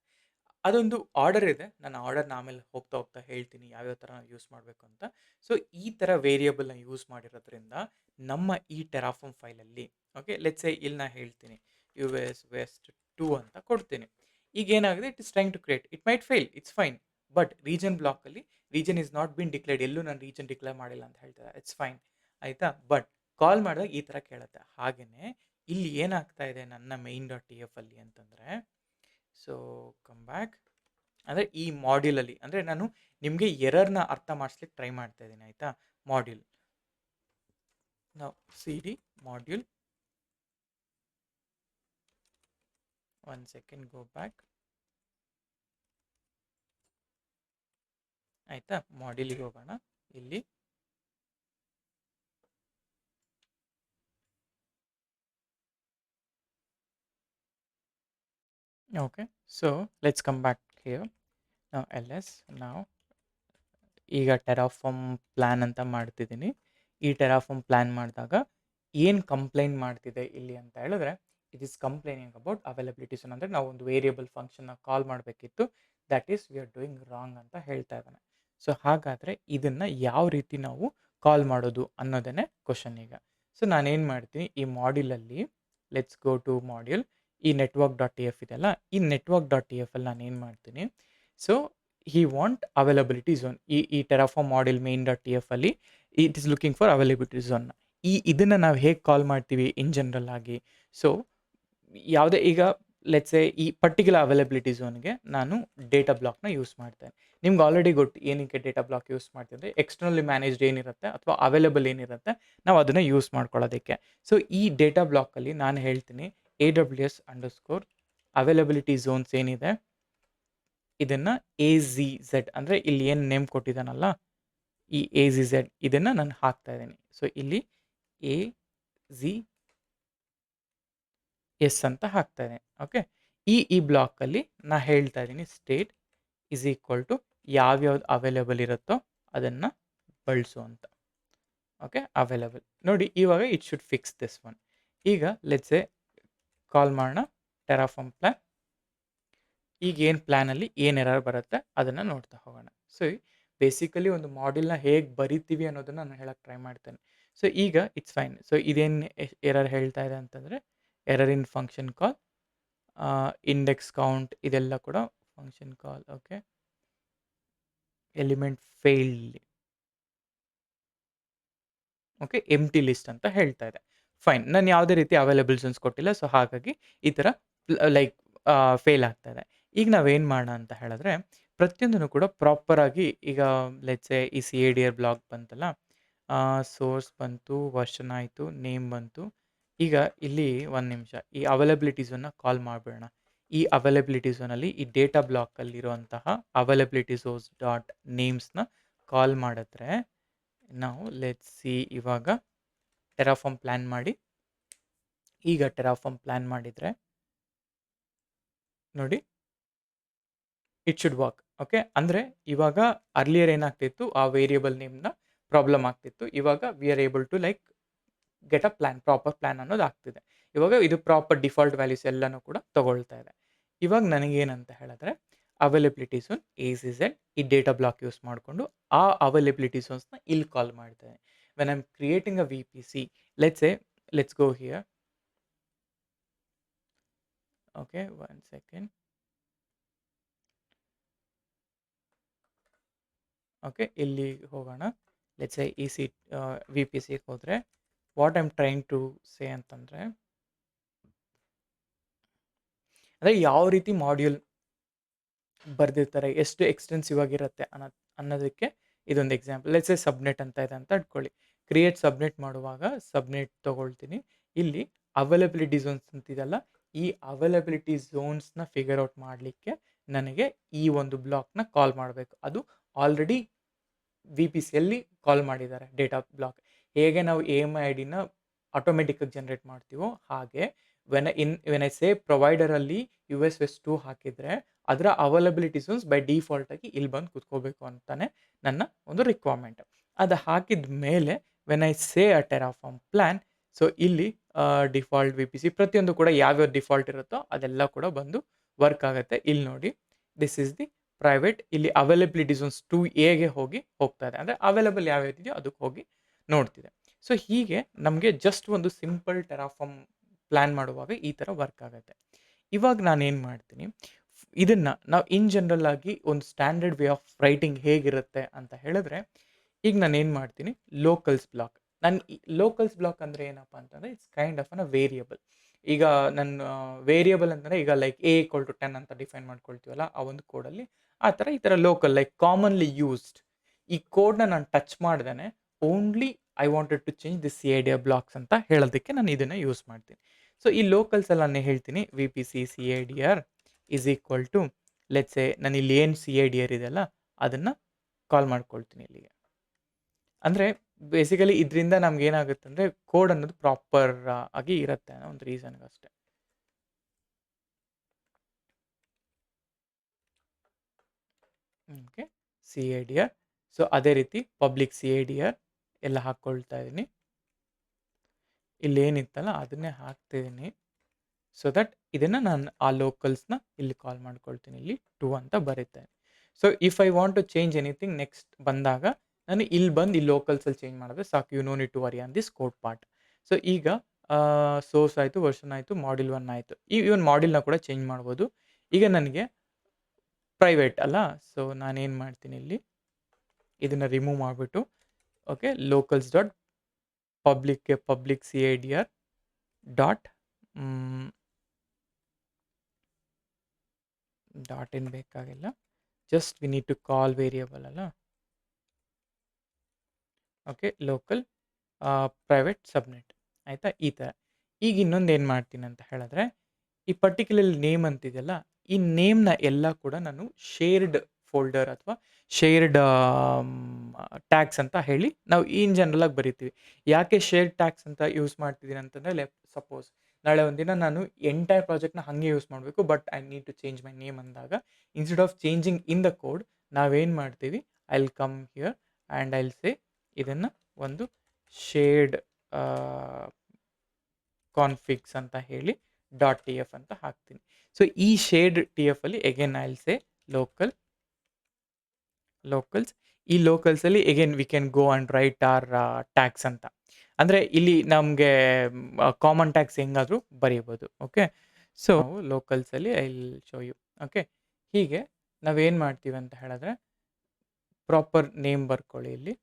ಅದೊಂದು ಆರ್ಡರ್ ಇದೆ, ನಾನು ಆರ್ಡರ್ನ ಆಮೇಲೆ ಹೋಗ್ತಾ ಹೋಗ್ತಾ ಹೇಳ್ತೀನಿ ಯಾವ್ಯಾವ ಥರ ನಾವು ಯೂಸ್ ಮಾಡಬೇಕು ಅಂತ. ಸೊ ಈ ಥರ ವೇರಿಯಬಲ್ನ ಯೂಸ್ ಮಾಡಿರೋದ್ರಿಂದ ನಮ್ಮ ಈ ಟೆರಾಫಾರ್ಮ್ ಫೈಲಲ್ಲಿ ಓಕೆ ಲೆಟ್ಸ್ ಸೇ ಇಲ್ಲಿ ನಾನು ಹೇಳ್ತೀನಿ US West 2 ಅಂತ ಕೊಡ್ತೀನಿ. ಈಗ ಏನಾಗಿದೆ, it is trying to create, it might fail, it's fine. But region ಬ್ಲಾಕಲ್ಲಿ region is not been declared, ಎಲ್ಲೂ ನಾನು ರೀಜನ್ ಡಿಕ್ಲೇರ್ ಮಾಡಿಲ್ಲ ಅಂತ ಹೇಳ್ತಾರೆ, ಇಟ್ಸ್ ಫೈನ್, ಆಯಿತಾ. ಬಟ್ ಕಾಲ್ ಮಾಡಿದಾಗ ಈ ಥರ ಕೇಳುತ್ತೆ. ಹಾಗೆಯೇ ಇಲ್ಲಿ ಏನಾಗ್ತಾ ಇದೆ ನನ್ನ ಮೈನ್ ಡಾಟ್ ಟಿ ಎಫ್ ಅಲ್ಲಿ ಅಂತಂದರೆ, ಸೊ ಕಮ್ ಬ್ಯಾಕ್, ಅಂದರೆ ಈ ಮಾಡ್ಯೂಲಲ್ಲಿ ಅಂದರೆ ನಾನು ನಿಮಗೆ ಎರರ್ನ ಅರ್ಥ ಮಾಡಿಸ್ಲಿಕ್ಕೆ ಟ್ರೈ ಮಾಡ್ತಾ ಇದ್ದೀನಿ, ಆಯಿತಾ. ಮಾಡ್ಯೂಲ್ ನಾವು CD module, one second, go back, ಆಯಿತಾ. ಮಾಡ್ಯೂಲಿಗೆ ಹೋಗೋಣ. ಇಲ್ಲಿ okay, so let's come back here. ನಾವು LS ನಾವು ಈಗ ಟೆರಾಫಾರ್ಮ್ ಪ್ಲ್ಯಾನ್ ಅಂತ ಮಾಡ್ತಿದ್ದೀನಿ. ಈ ಟೆರಾಫಾರ್ಮ್ ಪ್ಲ್ಯಾನ್ ಮಾಡಿದಾಗ ಏನು ಕಂಪ್ಲೇಂಟ್ ಮಾಡ್ತಿದೆ ಇಲ್ಲಿ ಅಂತ ಹೇಳಿದ್ರೆ, it is complaining about availabilities. ಅಂದರೆ ನಾವು ಒಂದು ವೇರಿಯಬಲ್ ಫಂಕ್ಷನ್ನ ಕಾಲ್ ಮಾಡಬೇಕಿತ್ತು, that is we are doing wrong ಅಂತ ಹೇಳ್ತಾ ಇದ್ದಾನೆ. ಸೊ ಹಾಗಾದರೆ ಇದನ್ನು ಯಾವ ರೀತಿ ನಾವು ಕಾಲ್ ಮಾಡೋದು ಅನ್ನೋದೇ ಕ್ವಶನ್ ಈಗ. ಸೊ ನಾನೇನು ಮಾಡ್ತೀನಿ, ಈ ಮಾಡ್ಯೂಲಲ್ಲಿ ಲೆಟ್ಸ್ ಗೋ ಟು ಮಾಡ್ಯೂಲ್, ಈ ನೆಟ್ವರ್ಕ್ ಡಾಟ್ ಟಿ ಎಫ್ ಇದೆಯಲ್ಲ, ಈ ನೆಟ್ವರ್ಕ್ ಡಾಟ್ ಟಿ ಎಫ್ ಅಲ್ಲಿ ನಾನು ಏನು ಮಾಡ್ತೀನಿ, so he want availability zone. ಈ Terraform module main dot T F ಅಲ್ಲಿ it is looking for availability ಝೋನ್ನ. ಇದನ್ನು ನಾವು ಹೇಗೆ ಕಾಲ್ ಮಾಡ್ತೀವಿ ಇನ್ ಜನರಲ್ ಆಗಿ. ಸೊ ಯಾವುದೇ ಈಗ ಲೆಟ್ಸ್ ಎ ಈ ಪರ್ಟಿಕ್ಯುಲರ್ ಅವೈಲಬಿಲಿಟಿ ಝೋನ್ಗೆ ನಾನು ಡೇಟಾ ಬ್ಲಾಕ್ನ ಯೂಸ್ ಮಾಡ್ತೇನೆ. ನಿಮ್ಗೆ ಆಲ್ರೆಡಿ ಗೊತ್ತು ಏನಕ್ಕೆ ಡೇಟಾ ಬ್ಲಾಕ್ ಯೂಸ್ ಮಾಡ್ತಿದ್ರೆ, ಎಕ್ಸ್ಟರ್ನಲಿ ಮ್ಯಾನೇಜ್ಡ್ ಏನಿರುತ್ತೆ ಅಥವಾ ಅವೈಲೇಬಲ್ ಏನಿರುತ್ತೆ ನಾವು ಅದನ್ನು ಯೂಸ್ ಮಾಡ್ಕೊಳ್ಳೋದಕ್ಕೆ. ಸೊ ಈ ಡೇಟಾ ಬ್ಲಾಕಲ್ಲಿ ನಾನು ಹೇಳ್ತೀನಿ AWS ಅಂಡರ್ಸ್ಕೋರ್ ಅವೈಲಬಿಲಿಟಿ ಝೋನ್ಸ್ ಏನಿದೆ ಇದನ್ನು AZZ, ಅಂದರೆ ಇಲ್ಲಿ ಏನು ನೇಮ್ ಕೊಟ್ಟಿದ್ದಾನಲ್ಲ ಈ AZZ, ಇದನ್ನು ನಾನು ಹಾಕ್ತಾ ಇದ್ದೀನಿ. ಸೊ ಇಲ್ಲಿ AZS ಅಂತ ಹಾಕ್ತಾ ಇದ್ದೀನಿ. ಓಕೆ, ಈ ಬ್ಲಾಕಲ್ಲಿ ನಾ ಹೇಳ್ತಾ ಇದ್ದೀನಿ ಸ್ಟೇಟ್ ಇಸ್ ಈಕ್ವಲ್ ಟು ಯಾವ್ಯಾವ್ದು ಅವೈಲೇಬಲ್ ಇರುತ್ತೋ ಅದನ್ನು ಬಳಸು ಅಂತ. ಓಕೆ, ಅವೈಲೇಬಲ್ ನೋಡಿ, ಇವಾಗ it should fix this one. ಈಗ ಲೆಟ್ಸ್ ಎ ಕಾಲ್ ಮಾಡೋಣ ಟೆರಾಫಾರ್ಮ್ ಪ್ಲ್ಯಾನ್. ಈಗ ಏನು ಪ್ಲ್ಯಾನಲ್ಲಿ ಏನು ಎರರ್ ಬರುತ್ತೆ ಅದನ್ನು ನೋಡ್ತಾ ಹೋಗೋಣ. ಸೊ ಬೇಸಿಕಲಿ ಒಂದು ಮಾಡ್ಯೂಲ್ನ ಹೇಗೆ ಬರಿತೀವಿ ಅನ್ನೋದನ್ನು ನಾನು ಹೇಳಕ್ಕೆ ಟ್ರೈ ಮಾಡ್ತೇನೆ. ಸೊ ಈಗ ಇಟ್ಸ್ ಫೈನ್. ಸೊ ಇದೇನು ಎರರ್ ಹೇಳ್ತಾ ಇದೆ ಅಂತಂದರೆ, error in function call, index count ಇದೆಲ್ಲ ಕೂಡ function call. Okay, element failed, okay, empty list ಅಂತ ಹೇಳ್ತಾ ಇದೆ. ಫೈನ್, ನಾನು ಯಾವುದೇ ರೀತಿ ಅವೈಲೇಬಲ್ ಝೋನ್ಸ್ ಕೊಟ್ಟಿಲ್ಲ, ಸೊ ಹಾಗಾಗಿ ಈ ಥರ ಲೈಕ್ ಫೇಲ್ ಆಗ್ತಾ ಇದೆ. ಈಗ ನಾವೇನು ಮಾಡೋಣ ಅಂತ ಹೇಳಿದ್ರೆ, ಪ್ರತಿಯೊಂದನ್ನು ಕೂಡ ಪ್ರಾಪರಾಗಿ ಈಗ ಲೆಟ್ಸ್ ಎ ಈ CADR ಬ್ಲಾಕ್ ಬಂತಲ್ಲ, ಸೋರ್ಸ್ ಬಂತು, ವರ್ಷನ್ ಆಯಿತು, ನೇಮ್ ಬಂತು. ಈಗ ಇಲ್ಲಿ ಒಂದು ನಿಮಿಷ ಈ ಅವೈಲಬಿಲಿಟಿ ಝೋನ್ನ ಕಾಲ್ ಮಾಡಿಬಿಡೋಣ. ಈ ಅವೈಲಬಿಲಿಟಿ ಝೋನಲ್ಲಿ ಈ ಡೇಟಾ ಬ್ಲಾಕಲ್ಲಿರುವಂತಹ ಅವೈಲಬಿಲಿಟಿ ಝೋನ್ಸ್ ಡಾಟ್ ನೇಮ್ಸ್ನ ಕಾಲ್ ಮಾಡಿದ್ರೆ ನಾವು ಲೆಟ್ಸ್ ಸಿ ಇವಾಗ ಟೆರಾಫಾರ್ಮ್ ಪ್ಲ್ಯಾನ್ ಮಾಡಿ. ಈಗ ಟೆರಾಫಾರ್ಮ್ ಪ್ಲ್ಯಾನ್ ಮಾಡಿದರೆ ನೋಡಿ ಇಟ್ ಶುಡ್ ವರ್ಕ್. ಓಕೆ, ಅಂದರೆ ಇವಾಗ ಅರ್ಲಿಯರ್ ಏನಾಗ್ತಿತ್ತು, ಆ ವೇರಿಯಬಲ್ ನೇಮ್ನ ಪ್ರಾಬ್ಲಮ್ ಆಗ್ತಿತ್ತು. ಇವಾಗ we are able to like get a plan, proper plan ಅನ್ನೋದು ಆಗ್ತಿದೆ. ಇವಾಗ ಇದು ಪ್ರಾಪರ್ ಡಿಫಾಲ್ಟ್ ವ್ಯಾಲ್ಯೂಸ್ ಎಲ್ಲನೂ ಕೂಡ ತಗೊಳ್ತಾ ಇದೆ. ಇವಾಗ ನನಗೇನಂತ ಹೇಳಿದ್ರೆ ಅವೈಲಬಿಲಿಟಿ ಝೋನ್ AZZ ಈ ಡೇಟಾ ಬ್ಲಾಕ್ ಯೂಸ್ ಮಾಡಿಕೊಂಡು ಆ ಅವೈಲಬಿಲಿಟಿ ಝೋನ್ಸ್ನ ಇಲ್ಲಿ ಕಾಲ್ ಮಾಡ್ತೇನೆ. When I am creating a VPC, let's go here. Okay, 1 second. Okay, ಇಲ್ಲಿ ಹೋಗೋಣ. ಲೆಟ್ಸ್ ಸೇ VPCಗೆ ಹೋದರೆ what I am trying to say ಅಂತಂದರೆ, ಅಂದರೆ ಯಾವ ರೀತಿ ಮಾಡ್ಯೂಲ್ ಬರೆದಿರ್ತಾರೆ, ಎಷ್ಟು ಎಕ್ಸ್ಟೆನ್ಸಿವ್ ಆಗಿರುತ್ತೆ ಅನ್ನೋದಕ್ಕೆ ಇದೊಂದು ಎಕ್ಸಾಂಪಲ್. ಲೆಟ್ಸ್ ಸೇ ಸಬ್ನೆಟ್ ಅಂತ ಇದೆ ಅಂತ ಇಟ್ಕೊಳ್ಳಿ. ಕ್ರಿಯೇಟ್ ಸಬ್ನೆಟ್ ಮಾಡುವಾಗ ಸಬ್ನೆಟ್ ತೊಗೊಳ್ತೀನಿ. ಇಲ್ಲಿ ಅವೈಲಬಿಲಿಟಿ ಝೋನ್ಸ್ ಅಂತಿದೆಯಲ್ಲ, ಈ ಅವೈಲಬಿಲಿಟಿ ಝೋನ್ಸ್ನ ಫಿಗರ್ ಔಟ್ ಮಾಡಲಿಕ್ಕೆ ನನಗೆ ಈ ಒಂದು ಬ್ಲಾಕ್ನ ಕಾಲ್ ಮಾಡಬೇಕು. ಅದು ಆಲ್ರೆಡಿ VPCಯಲ್ಲಿ ಕಾಲ್ ಮಾಡಿದ್ದಾರೆ ಡೇಟಾ ಬ್ಲಾಕ್. ಹೇಗೆ ನಾವು AMI ID-ನ ಆಟೋಮೆಟಿಕ್ಕಾಗಿ ಜನರೇಟ್ ಮಾಡ್ತೀವೋ ಹಾಗೆ ವೆನ್ ಐ ಸೇ ಪ್ರೊವೈಡರಲ್ಲಿ USS2 ಹಾಕಿದರೆ ಅದರ ಅವೈಲಬಿಲಿಟಿ ಝೋನ್ಸ್ ಬೈ ಡಿಫಾಲ್ಟಾಗಿ ಇಲ್ಲಿ ಬಂದು ಕೂತ್ಕೋಬೇಕು ಅಂತಾನೆ ನನ್ನ ಒಂದು ರಿಕ್ವೈರ್ಮೆಂಟ್. ಅದು ಹಾಕಿದ ಮೇಲೆ when I say a Terraform plan, so ಇಲ್ಲಿ ಡಿಫಾಲ್ಟ್ VPC ಪ್ರತಿಯೊಂದು ಕೂಡ ಯಾವ್ಯಾವ ಡಿಫಾಲ್ಟ್ ಇರುತ್ತೋ ಅದೆಲ್ಲ ಕೂಡ ಬಂದು ವರ್ಕ್ ಆಗುತ್ತೆ. ಇಲ್ಲಿ ನೋಡಿ, ದಿಸ್ ಈಸ್ ದಿ ಪ್ರೈವೇಟ್. ಇಲ್ಲಿ ಅವೈಲಬಿಲಿಟಿ ಝೋನ್ಸ್ 2Aಗೆ ಹೋಗ್ತಾ ಇದೆ, ಅಂದರೆ ಅವೈಲಬಲ್ ಯಾವ್ಯಾವ್ದಿದೆಯೋ ಅದಕ್ಕೆ ಹೋಗಿ ನೋಡ್ತಿದೆ. ಸೊ ಹೀಗೆ ನಮಗೆ ಜಸ್ಟ್ ಒಂದು ಸಿಂಪಲ್ ಟೆರಾಫಾರ್ಮ್ ಪ್ಲ್ಯಾನ್ ಮಾಡುವಾಗ ಈ ಥರ ವರ್ಕ್ ಆಗುತ್ತೆ. ಇವಾಗ ನಾನೇನು ಮಾಡ್ತೀನಿ, ಇದನ್ನು ನಾವು ಇನ್ ಜನರಲ್ ಆಗಿ ಒಂದು ಸ್ಟ್ಯಾಂಡರ್ಡ್ ವೇ ಆಫ್ ರೈಟಿಂಗ್ ಹೇಗಿರುತ್ತೆ ಅಂತ ಹೇಳಿದ್ರೆ, ಈಗ ನಾನೇನು ಮಾಡ್ತೀನಿ, ಲೋಕಲ್ಸ್ ಬ್ಲಾಕ್. ನಾನು ಲೋಕಲ್ಸ್ ಬ್ಲಾಕ್ ಅಂದರೆ ಏನಪ್ಪ ಅಂತಂದರೆ it's kind of a variable. ಈಗ ನನ್ನ ವೇರಿಯಬಲ್ ಅಂತಂದರೆ ಈಗ ಲೈಕ್ A=10 ಅಂತ ಡಿಫೈನ್ ಮಾಡ್ಕೊಳ್ತೀವಲ್ಲ ಆ ಒಂದು ಕೋಡಲ್ಲಿ, ಈ ಥರ ಲೋಕಲ್ ಲೈಕ್ ಕಾಮನ್ಲಿ ಯೂಸ್ಡ್ ಈ ಕೋಡ್ನ ನಾನು ಟಚ್ ಮಾಡ್ದೇನೆ only I wanted to change this CIDR blocks ಅಂತ ಹೇಳೋದಕ್ಕೆ ನಾನು ಇದನ್ನು ಯೂಸ್ ಮಾಡ್ತೀನಿ. ಸೊ ಈ ಲೋಕಲ್ಸ್ ಎಲ್ಲ ನಾನು ಹೇಳ್ತೀನಿ VPC CIDR is equal to let's say ನಾನು ಇಲ್ಲಿ ಏನು CIDR ಇದೆಯಲ್ಲ ಅದನ್ನು ಕಾಲ್ ಮಾಡ್ಕೊಳ್ತೀನಿ ಇಲ್ಲಿಗೆ. ಅಂದರೆ ಬೇಸಿಕಲಿ ಇದರಿಂದ ನಮ್ಗೆ ಏನಾಗುತ್ತೆ ಅಂದರೆ ಕೋಡ್ ಅನ್ನೋದು ಪ್ರಾಪರ್ ಆಗಿ ಇರುತ್ತೆ ಅನ್ನೋ ಒಂದು ರೀಸನ್ಗಷ್ಟೇ. Okay, CIDR. ಸೊ ಅದೇ ರೀತಿ ಪಬ್ಲಿಕ್ CIDR ಎಲ್ಲ ಹಾಕ್ಕೊಳ್ತಾ ಇದ್ದೀನಿ. ಇಲ್ಲೇನಿತ್ತಲ್ಲ ಅದನ್ನೇ ಹಾಕ್ತಿದ್ದೀನಿ. ಸೊ ದಟ್ ಇದನ್ನು ನಾನು ಆ ಲೋಕಲ್ಸ್ನ ಇಲ್ಲಿ ಕಾಲ್ ಮಾಡ್ಕೊಳ್ತೀನಿ. ಇಲ್ಲಿ 2 ಅಂತ ಬರೀತೇನೆ. So if I want to change anything next ಬಂದಾಗ ನಾನು ಇಲ್ಲಿ ಬಂದು ಈ ಲೋಕಲ್ಸಲ್ಲಿ ಚೇಂಜ್ ಮಾಡಿದ್ರೆ ಸಾಕು. You know need to worry on this code part. So ಈಗ ಸೋರ್ಸ್ ಆಯಿತು, ವರ್ಷನ್ ಆಯಿತು, ಮಾಡ್ಯೂಲ್ 1 ಆಯಿತು. ಇವನ್ ಮಾಡ್ಯೂಲ್ನ ಕೂಡ ಚೇಂಜ್ ಮಾಡ್ಬೋದು. ಈಗ ನನಗೆ ಪ್ರೈವೇಟ್ ಅಲ್ಲ, ಸೊ ನಾನೇನು ಮಾಡ್ತೀನಿ, ಇಲ್ಲಿ ಇದನ್ನು ರಿಮೂವ್ ಮಾಡಿಬಿಟ್ಟು okay locals dot public CIDR dot ಏನು ಬೇಕಾಗಿಲ್ಲ, just we need to call variable ಅಲ್ಲ. ಓಕೆ, ಲೋಕಲ್ ಪ್ರೈವೇಟ್ ಸಬ್ನೆಟ್ ಆಯಿತಾ, ಈ ಥರ. ಈಗ ಇನ್ನೊಂದು ಏನು ಮಾಡ್ತೀನಿ ಅಂತ ಹೇಳಿದ್ರೆ, ಈ ಪರ್ಟಿಕ್ಯುಲರ್ ನೇಮ್ ಅಂತಿದೆಯಲ್ಲ, ಈ ನೇಮ್ನ ಎಲ್ಲ ಕೂಡ ನಾನು ಶೇರ್ಡ್ ಫೋಲ್ಡರ್ ಅಥವಾ ಶೇರ್ಡ್ ಟ್ಯಾಗ್ಸ್ ಅಂತ ಹೇಳಿ ನಾವು ಇನ್ ಜನರಲಾಗಿ ಬರಿತೀವಿ. ಯಾಕೆ ಶೇರ್ಡ್ ಟ್ಯಾಗ್ಸ್ ಅಂತ ಯೂಸ್ ಮಾಡ್ತಿದ್ದೀನಿ ಅಂತಂದರೆ, ಸಪೋಸ್ ನಾಳೆ ಒಂದಿನ ನಾನು ಎಂಟೈರ್ ಪ್ರಾಜೆಕ್ಟ್ನ ಹಾಗೆ ಯೂಸ್ ಮಾಡಬೇಕು, but I need to change my name ಅಂದಾಗ instead of changing in the code ನಾವೇನು ಮಾಡ್ತೀವಿ, I will come here and I will say ಇದನ್ನು ಒಂದು ಶೇರ್ಡ್ ಕಾನ್ಫಿಗ್ಸ್ ಅಂತ ಹೇಳಿ .tf ಅಂತ ಹಾಕ್ತೀನಿ. ಸೊ ಈ ಶೇರ್ಡ್ TF ಅಲ್ಲಿ again I will say locals. ಈ ಲೋಕಲ್ಸಲ್ಲಿ again we can go and write our tags ಅಂತ. ಅಂದರೆ ಇಲ್ಲಿ ನಮಗೆ ಕಾಮನ್ ಟ್ಯಾಗ್ಸ್ ಹೆಂಗಾದರೂ ಬರೀಬೋದು. ಓಕೆ, ಸೊ ನಾವು ಲೋಕಲ್ಸಲ್ಲಿ I will show you. Okay, ಹೀಗೆ ನಾವೇನು ಮಾಡ್ತೀವಿ ಅಂತ ಹೇಳಿದ್ರೆ, ಪ್ರಾಪರ್ ನೇಮ್ ಬರ್ಕೊಳ್ಳಿ ಇಲ್ಲಿ.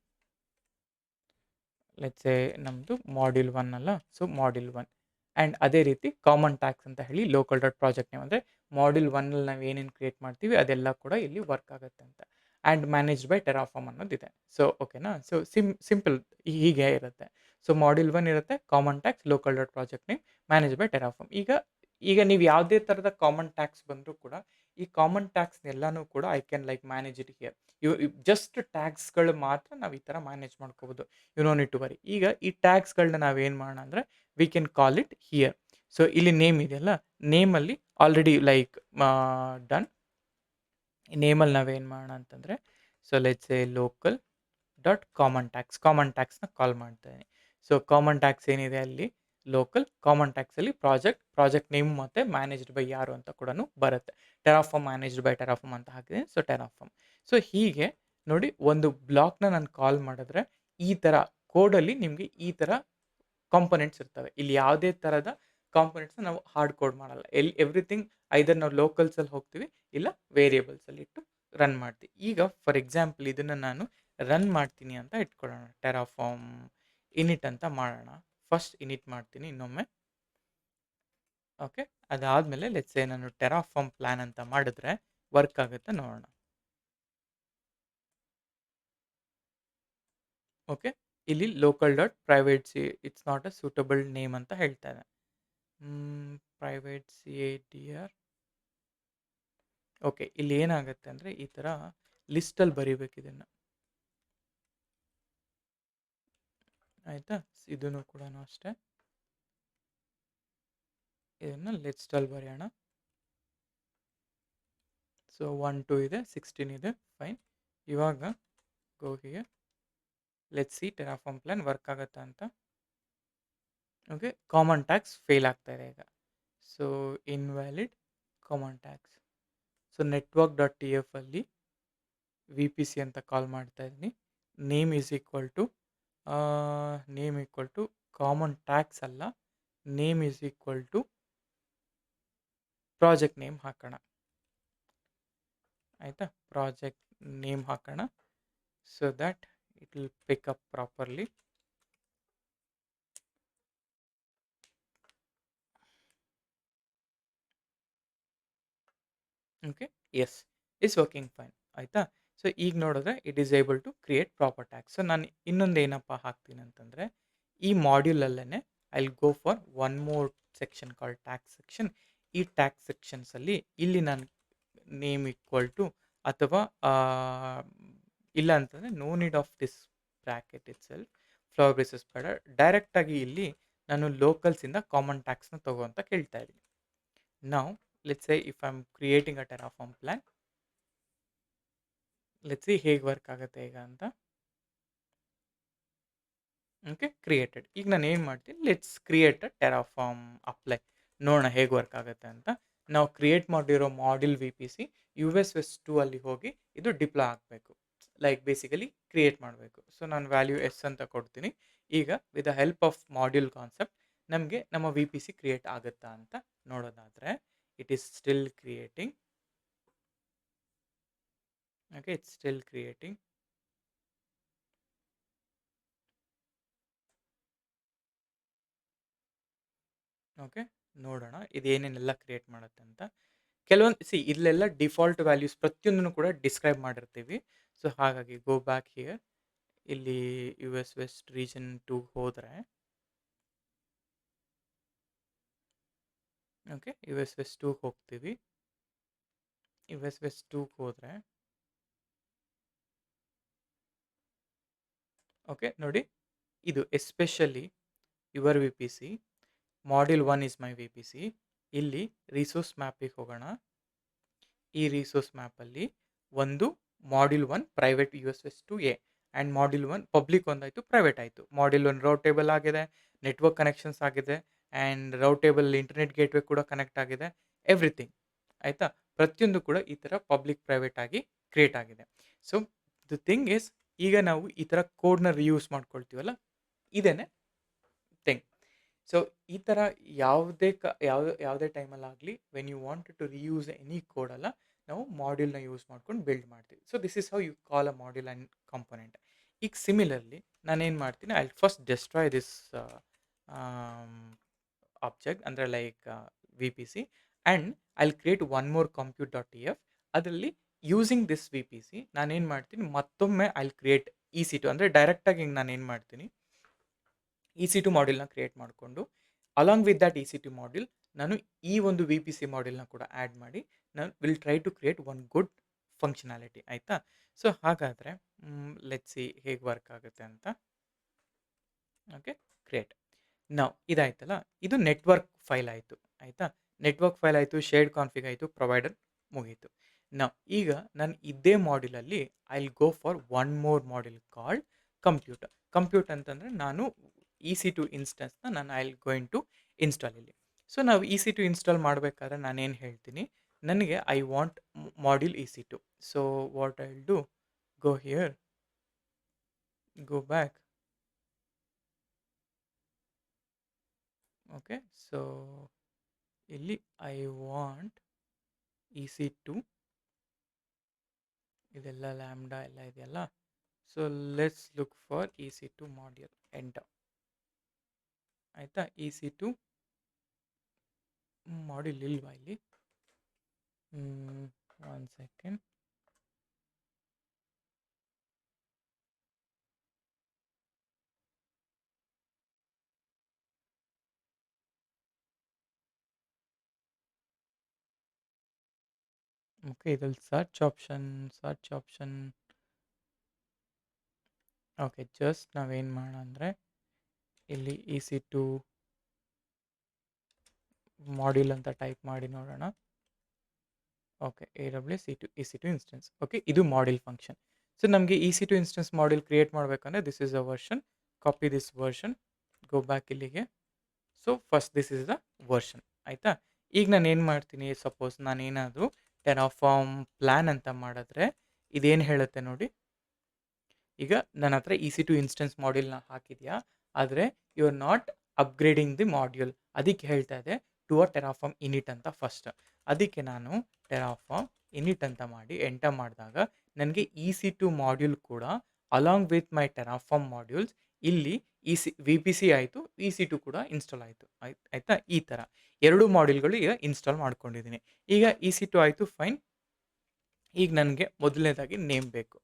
ಲೆಟ್ಸ್ ಸೇ ನಮ್ಮದು ಮಾಡ್ಯೂಲ್ 1 ಅಲ್ಲ, ಸೊ ಮಾಡ್ಯೂಲ್ 1 ಆ್ಯಂಡ್ ಅದೇ ರೀತಿ ಕಾಮನ್ ಟ್ಯಾಗ್ಸ್ ಅಂತ ಹೇಳಿ ಲೋಕಲ್ ಡಾಟ್ ಪ್ರಾಜೆಕ್ಟ್ ನೇಮ್, ಅಂದರೆ ಮಾಡ್ಯೂಲ್ 1ಅಲ್ಲಿ ನಾವು ಏನೇನು ಕ್ರಿಯೇಟ್ ಮಾಡ್ತೀವಿ ಅದೆಲ್ಲ ಕೂಡ ಇಲ್ಲಿ ವರ್ಕ್ ಆಗುತ್ತೆ ಅಂತ. ಆ್ಯಂಡ್ ಮ್ಯಾನೇಜ್ಡ್ ಬೈ ಟೆರಾಫಾರ್ಮ್ ಅನ್ನೋದಿದೆ. ಸೊ ಓಕೆನಾ? ಸೊ ಸಿಂಪಲ್ ಹೀಗೆ ಇರುತ್ತೆ. ಸೊ ಮಾಡ್ಯೂಲ್ 1 ಇರುತ್ತೆ common tags, local dot project name, manage by Terraform. ಈಗ ಈಗ ನೀವು ಯಾವುದೇ ಥರದ ಕಾಮನ್ ಟ್ಯಾಕ್ಸ್ ಬಂದರೂ ಕೂಡ ಈ ಕಾಮನ್ ಟ್ಯಾಕ್ಸ್‌ನೆಲ್ಲಾನು ಕೂಡ I can like manage it here. Just ಟ್ಯಾಗ್ಸ್‌ಗಳು ಮಾತ್ರ ನಾವು ಈ ಥರ ಮ್ಯಾನೇಜ್ ಮಾಡ್ಕೋಬೋದು. You know need to worry. ಈಗ ಈ ಟ್ಯಾಗ್ಸ್‌ಗಳನ್ನ ನಾವೇನು ಮಾಡೋಣ ಅಂದರೆ we can call it here. So ಇಲ್ಲಿ ನೇಮ್ ಇದೆಯಲ್ಲ, ನೇಮಲ್ಲಿ ಆಲ್ರೆಡಿ ಲೈಕ್ ಡನ್. ನೇಮಲ್ಲಿ ನಾವೇನು ಮಾಡೋಣ ಅಂತಂದರೆ, so let's say local dot common ಟ್ಯಾಕ್ಸ್‌ನ ಕಾಲ್ ಮಾಡ್ತಾ ಇದೀನಿ. ಸೊ ಕಾಮನ್ ಟ್ಯಾಕ್ಸ್ ಏನಿದೆ ಅಲ್ಲಿ ಲೋಕಲ್, ಕಾಮನ್ ಟ್ಯಾಕ್ಸಲ್ಲಿ ಪ್ರಾಜೆಕ್ಟ್ ನೇಮ್ ಮತ್ತು ಮ್ಯಾನೇಜ್ಡ್ ಬೈ ಯಾರು ಅಂತ ಕೂಡ ಬರುತ್ತೆ. ಟೆರಾಫಾರ್ಮ್ ಮ್ಯಾನೇಜ್ಡ್ ಬೈ ಟೆರಾಫಾರ್ಮ್ ಅಂತ ಹಾಕಿದ್ದೀನಿ. ಸೊ ಟೆರಾಫಾರ್ಮ್. ಸೊ ಹೀಗೆ ನೋಡಿ, ಒಂದು ಬ್ಲಾಕ್‌ನ ನಾನು ಕಾಲ್ ಮಾಡಿದ್ರೆ ಈ ಥರ ಕೋಡಲ್ಲಿ ನಿಮಗೆ ಈ ಥರ ಕಾಂಪೊನೆಂಟ್ಸ್ ಇರ್ತವೆ. ಇಲ್ಲಿ ಯಾವುದೇ ಥರದ ಕಾಂಪೊನೆಂಟ್ಸ್‌ನ ನಾವು ಹಾರ್ಡ್ ಕೋಡ್ ಮಾಡಲ್ಲ. ಎವ್ರಿಥಿಂಗ್ ಐದರ್ ನಾವು ಲೋಕಲ್ಸಲ್ಲಿ ಹೋಗ್ತೀವಿ, ಇಲ್ಲ ವೇರಿಯೇಬಲ್ಸಲ್ಲಿ ಇಟ್ಟು ರನ್ ಮಾಡ್ತೀವಿ. ಈಗ ಫಾರ್ ಎಕ್ಸಾಂಪಲ್ ಇದನ್ನು ನಾನು ರನ್ ಮಾಡ್ತೀನಿ ಅಂತ ಇಟ್ಕೊಳ್ಳೋಣ. ಟೆರಾಫಾರ್ಮ್ ಇನಿಟ್ ಅಂತ ಮಾಡೋಣ. ಫಸ್ಟ್ ಇನಿಟ್ ಮಾಡ್ತೀನಿ ಇನ್ನೊಮ್ಮೆ. ಓಕೆ. ಅದಾದಮೇಲೆ ಲೆಟ್ಸ್ ಸೇ ನಾನು ಟೆರಾಫಾರ್ಮ್ ಪ್ಲಾನ್ ಅಂತ ಮಾಡಿದ್ರೆ ವರ್ಕ್ ಆಗುತ್ತೆ ನೋಡೋಣ. ಓಕೆ. ಇಲ್ಲಿ local dot private C it's not a suitable name ಅಂತ ಹೇಳ್ತಾ ಇದೆ. Private C A D R. Okay. ಇಲ್ಲಿ ಏನಾಗುತ್ತೆ ಅಂದರೆ ಈ ಥರ ಲಿಸ್ಟಲ್ಲಿ ಬರಿಬೇಕು ಇದನ್ನು. ಆಯಿತಾ? ಇದನ್ನು ಕೂಡ ಅಷ್ಟೇ. ಇದನ್ನು ಲಿಸ್ಟಲ್ಲಿ ಬರೆಯೋಣ. ಸೊ 1 2 ಇದೆ, 16 ಇದೆ, ಫೈನ್. ಇವಾಗ go here. Let's see Terraform plan work ಆಗುತ್ತಾ ಅಂತ. ಓಕೆ. ಕಾಮನ್ ಟ್ಯಾಕ್ಸ್ ಫೇಲ್ ಆಗ್ತಾ ಇದೆ ಈಗ. So invalid common tags. So network dot T F ಅಲ್ಲಿ ವಿ ಪಿ ಸಿ ಅಂತ ಕಾಲ್ ಮಾಡ್ತಾ ಇದ್ದೀನಿ. Name is equal to common tags ಅಲ್ಲ, name is equal to project name ಹಾಕೋಣ. ಆಯಿತಾ? ಪ್ರಾಜೆಕ್ಟ್ ನೇಮ್ ಹಾಕೋಣ. So that it will pick up properly. Okay. Yes, is working fine. ಆಯಿತಾ? ಸೊ ಈಗ ನೋಡಿದ್ರೆ it is able to create proper tags. So ನಾನು ಇನ್ನೊಂದು ಏನಪ್ಪ ಹಾಕ್ತೀನಿ ಅಂತಂದರೆ, ಈ ಮಾಡ್ಯೂಲಲ್ಲೇ I will go for one more section called tags section. ಈ ಟ್ಯಾಕ್ಸ್ ಸೆಕ್ಷನ್ಸಲ್ಲಿ ಇಲ್ಲಿ ನಾನು ನೇಮ್ ಈಕ್ವಲ್ ಟು ಅಥವಾ ಇಲ್ಲ ಅಂತಂದರೆ no need of this bracket itself, flower braces ಬೇಡ, ಡೈರೆಕ್ಟಾಗಿ ಇಲ್ಲಿ ನಾನು ಲೋಕಲ್ಸಿಂದ ಕಾಮನ್ ಟ್ಯಾಕ್ಸ್ನ ತಗೋ ಅಂತ ಕೇಳ್ತಾ ಇದ್ದೀನಿ. ನಾವು let's say if I'm creating a Terraform plan, let's see ಹೇಗೆ ವರ್ಕ್ ಆಗುತ್ತೆ ಈಗ ಅಂತ. ಓಕೆ. ಕ್ರಿಯೇಟೆಡ್. ಈಗ ನಾನು ಏನು ಮಾಡ್ತೀನಿ, let's create a Terraform apply. ನೋಡೋಣ ಹೇಗೆ ವರ್ಕ್ ಆಗುತ್ತೆ ಅಂತ. ನಾವು ಕ್ರಿಯೇಟ್ ಮಾಡಿರೋ module V P C U S S 2 ಅಲ್ಲಿ ಹೋಗಿ ಇದು ಡಿಪ್ಲಾಯ್ ಆಗಬೇಕು. ಲೈಕ್ ಬೇಸಿಕಲಿ ಕ್ರಿಯೇಟ್ ಮಾಡಬೇಕು. ಸೊ ನಾನು ವ್ಯಾಲ್ಯೂ ಎಸ್ ಅಂತ ಕೊಡ್ತೀನಿ. ಈಗ with the help of module concept ನಮಗೆ ನಮ್ಮ ವಿ ಪಿ ಸಿ ಕ್ರಿಯೇಟ್ ಆಗುತ್ತಾ ಅಂತ ನೋಡೋದಾದರೆ, it is still creating. Okay, it's still creating. Okay. ನೋಡೋಣ ಇದು ಏನೇನೆಲ್ಲ ಕ್ರಿಯೇಟ್ ಮಾಡುತ್ತೆ ಅಂತ. ಕೆಲವೊಂದು ಇಲ್ಲೆಲ್ಲ ಡಿಫಾಲ್ಟ್ ವ್ಯಾಲ್ಯೂಸ್ ಪ್ರತಿಯೊಂದನ್ನು ಕೂಡ ಡಿಸ್ಕ್ರೈಬ್ ಮಾಡಿರ್ತೀವಿ. ಸೊ ಹಾಗಾಗಿ ಗೋ ಬ್ಯಾಕ್ ಹಿಯರ್. ಇಲ್ಲಿ ಯು ಎಸ್ ವೆಸ್ಟ್ ರೀಜನ್ 2 ಹೋದರೆ, ಓಕೆ, ಯು ಎಸ್ ವೆಸ್ಟ್ 2 ಹೋಗ್ತೀವಿ. ಯು ಎಸ್ ವೆಸ್ಟ್ 2 ಹೋದರೆ, ಓಕೆ ನೋಡಿ, ಇದು especially your V P C module 1 is my V P C. ಇಲ್ಲಿ ರಿಸೋರ್ಸ್ ಮ್ಯಾಪಿಗೆ ಹೋಗೋಣ. ಈ ರಿಸೋರ್ಸ್ ಮ್ಯಾಪಲ್ಲಿ ಒಂದು module 1 private U S S 2 A and module 1 public ಒಂದಾಯಿತು, ಪ್ರೈವೇಟ್ ಆಯಿತು. ಮಾಡ್ಯೂಲ್ 1 ರೌಟೇಬಲ್ ಆಗಿದೆ, ನೆಟ್ವರ್ಕ್ ಕನೆಕ್ಷನ್ಸ್ ಆಗಿದೆ, ಆ್ಯಂಡ್ ರೌಟೇಬಲ್ ಇಂಟರ್ನೆಟ್ ಗೇಟ್ವೇ ಕೂಡ ಕನೆಕ್ಟ್ ಆಗಿದೆ, ಎವ್ರಿಥಿಂಗ್. ಆಯಿತಾ? ಪ್ರತಿಯೊಂದು ಕೂಡ ಈ ಥರ ಪಬ್ಲಿಕ್ ಪ್ರೈವೇಟ್ ಆಗಿ ಕ್ರಿಯೇಟ್ ಆಗಿದೆ. ಸೊ ದ ಥಿಂಗ್ ಈಸ್, ಈಗ ನಾವು ಈ ಥರ ಕೋಡ್ನ ರಿಯೂಸ್ ಮಾಡ್ಕೊಳ್ತೀವಲ್ಲ, ಇದೇನೆ ಥಿಂಗ್. ಸೊ ಈ ಥರ ಯಾವುದೇ ಟೈಮಲ್ಲಾಗಲಿ when you want to reuse any ಕೋಡಲ್ಲ, ನಾವು ಮಾಡ್ಯೂಲ್ನ ಯೂಸ್ ಮಾಡ್ಕೊಂಡು ಬಿಲ್ಡ್ ಮಾಡ್ತೀವಿ. So this is how you call a module and component. ಈಗ ಸಿಮಿಲರ್ಲಿ ನಾನೇನು ಮಾಡ್ತೀನಿ, I first destroy this object, ಅಂದರೆ like V P C, and I create one more compute dot T F. ಅದರಲ್ಲಿ ಯೂಸಿಂಗ್ ದಿಸ್ VPC ನಾನೇನು ಮಾಡ್ತೀನಿ ಮತ್ತೊಮ್ಮೆ ಐ ವಿಲ್ ಕ್ರಿಯೇಟ್ EC2 ಅಂದರೆ ಡೈರೆಕ್ಟಾಗಿ ಹಿಂಗೆ ನಾನೇನು ಮಾಡ್ತೀನಿ EC2 ಮಾಡ್ಯೂಲ್ನ ಕ್ರಿಯೇಟ್ ಮಾಡಿಕೊಂಡು along with that EC2 module ನಾನು ಈ ಒಂದು VPC ಮಾಡ್ಯೂಲ್ನ ಕೂಡ ಆ್ಯಡ್ ಮಾಡಿ ನಾನು will try to create one good functionality ಆಯಿತಾ. ಸೊ ಹಾಗಾದರೆ ಲೆಟ್ಸ್ ಸಿ ಹೇಗೆ ವರ್ಕ್ ಆಗುತ್ತೆ ಅಂತ. Okay, create. ನಾವು ಇದಾಯ್ತಲ್ಲ, ಇದು ನೆಟ್ವರ್ಕ್ ಫೈಲ್ ಆಯಿತು ಆಯಿತಾ. ನೆಟ್ವರ್ಕ್ ಫೈಲ್ ಆಯಿತು, ಶೇರ್ಡ್ ಕಾನ್ಫಿಗ್ ಆಯಿತು, ಪ್ರೊವೈಡರ್ ಮುಗೀತು. ನಾವು ಈಗ ನಾನು ಇದೇ ಮಾಡ್ಯೂಲಲ್ಲಿ I will go for one more module called compute. Compute ಅಂತಂದರೆ ನಾನು EC2 ಇನ್ಸ್ಟೆನ್ಸ್ನ ನಾನು I will going to install ಇಲ್ಲಿ. ಸೊ ನಾವು EC2 ಇನ್ಸ್ಟಾಲ್ ಮಾಡಬೇಕಾದ್ರೆ ನಾನೇನು ಹೇಳ್ತೀನಿ, ನನಗೆ I want module EC2. So what I will do, go here, go back. Okay, so ಇಲ್ಲಿ ಐ ವಾಂಟ್ EC2, ಇದೆಲ್ಲ ಲ್ಯಾಂಬ್ಡಾ ಎಲ್ಲ ಇದೆಯಲ್ಲ. So let's look for EC2 module, enter ಆಯಿತಾ. EC2 ಮಾಡ್ಯೂಲ್ ಇಲ್ವಾ ಇಲ್ಲಿ, ಒನ್ ಸೆಕೆಂಡ್. ಓಕೆ, ಇದ್ರಲ್ಲಿ ಸರ್ಚ್ ಆಪ್ಷನ್. ಓಕೆ, ಜಸ್ಟ್ ನಾವೇನು ಮಾಡೋಣ ಅಂದರೆ ಇಲ್ಲಿ EC2 ಮಾಡ್ಯೂಲ್ ಅಂತ ಟೈಪ್ ಮಾಡಿ ನೋಡೋಣ. Okay, AWS EC2 instance. Okay, ಇದು ಮಾಡ್ಯೂಲ್ ಫಂಕ್ಷನ್. ಸೊ ನಮಗೆ EC2 ಇನ್ಸ್ಟೆನ್ಸ್ ಮಾಡ್ಯೂಲ್ ಕ್ರಿಯೇಟ್ ಮಾಡಬೇಕಂದ್ರೆ this is a version, copy this version, go back ಇಲ್ಲಿಗೆ. So first this is the version ಆಯಿತಾ. ಈಗ ನಾನು ಏನು ಮಾಡ್ತೀನಿ, ಸಪೋಸ್ ನಾನೇನಾದರೂ ಟೆರಾಫಾರ್ಮ್ ಪ್ಲ್ಯಾನ್ ಅಂತ ಮಾಡಿದ್ರೆ ಇದೇನು ಹೇಳುತ್ತೆ ನೋಡಿ. ಈಗ ನನ್ನ ಹತ್ರ EC2 ಇನ್ಸ್ಟೆನ್ಸ್ ಮಾಡ್ಯೂಲ್ನ ಹಾಕಿದೆಯಾ, ಆದರೆ you are not upgrading the module. ಅದಕ್ಕೆ ಹೇಳ್ತಾ ಇದೆ ಟು ಅ ಟೆರಾಫಾರ್ಮ್ ಇನಿಟ್ ಅಂತ ಫಸ್ಟ್. ಅದಕ್ಕೆ ನಾನು ಟೆರಾಫಾರ್ಮ್ ಇನಿಟ್ ಅಂತ ಮಾಡಿ ಎಂಟರ್ ಮಾಡಿದಾಗ ನನಗೆ EC2 ಮಾಡ್ಯೂಲ್ ಕೂಡ ಅಲಾಂಗ್ ವಿತ್ ಮೈ ಟೆರಾಫಾರ್ಮ್ ಮಾಡ್ಯೂಲ್ಸ್ ಇಲ್ಲಿ VPC ಆಯಿತು, EC2 ಕೂಡ ಇನ್ಸ್ಟಾಲ್ ಆಯಿತು ಆಯಿತಾ. ಈ ಥರ ಎರಡು ಮಾಡ್ಯೂಲ್ಗಳು ಈಗ ಇನ್ಸ್ಟಾಲ್ ಮಾಡ್ಕೊಂಡಿದ್ದೀನಿ. ಈಗ EC2 ಆಯಿತು, ಫೈನ್. ಈಗ ನನಗೆ ಮೊದಲನೇದಾಗಿ ನೇಮ್ ಬೇಕು.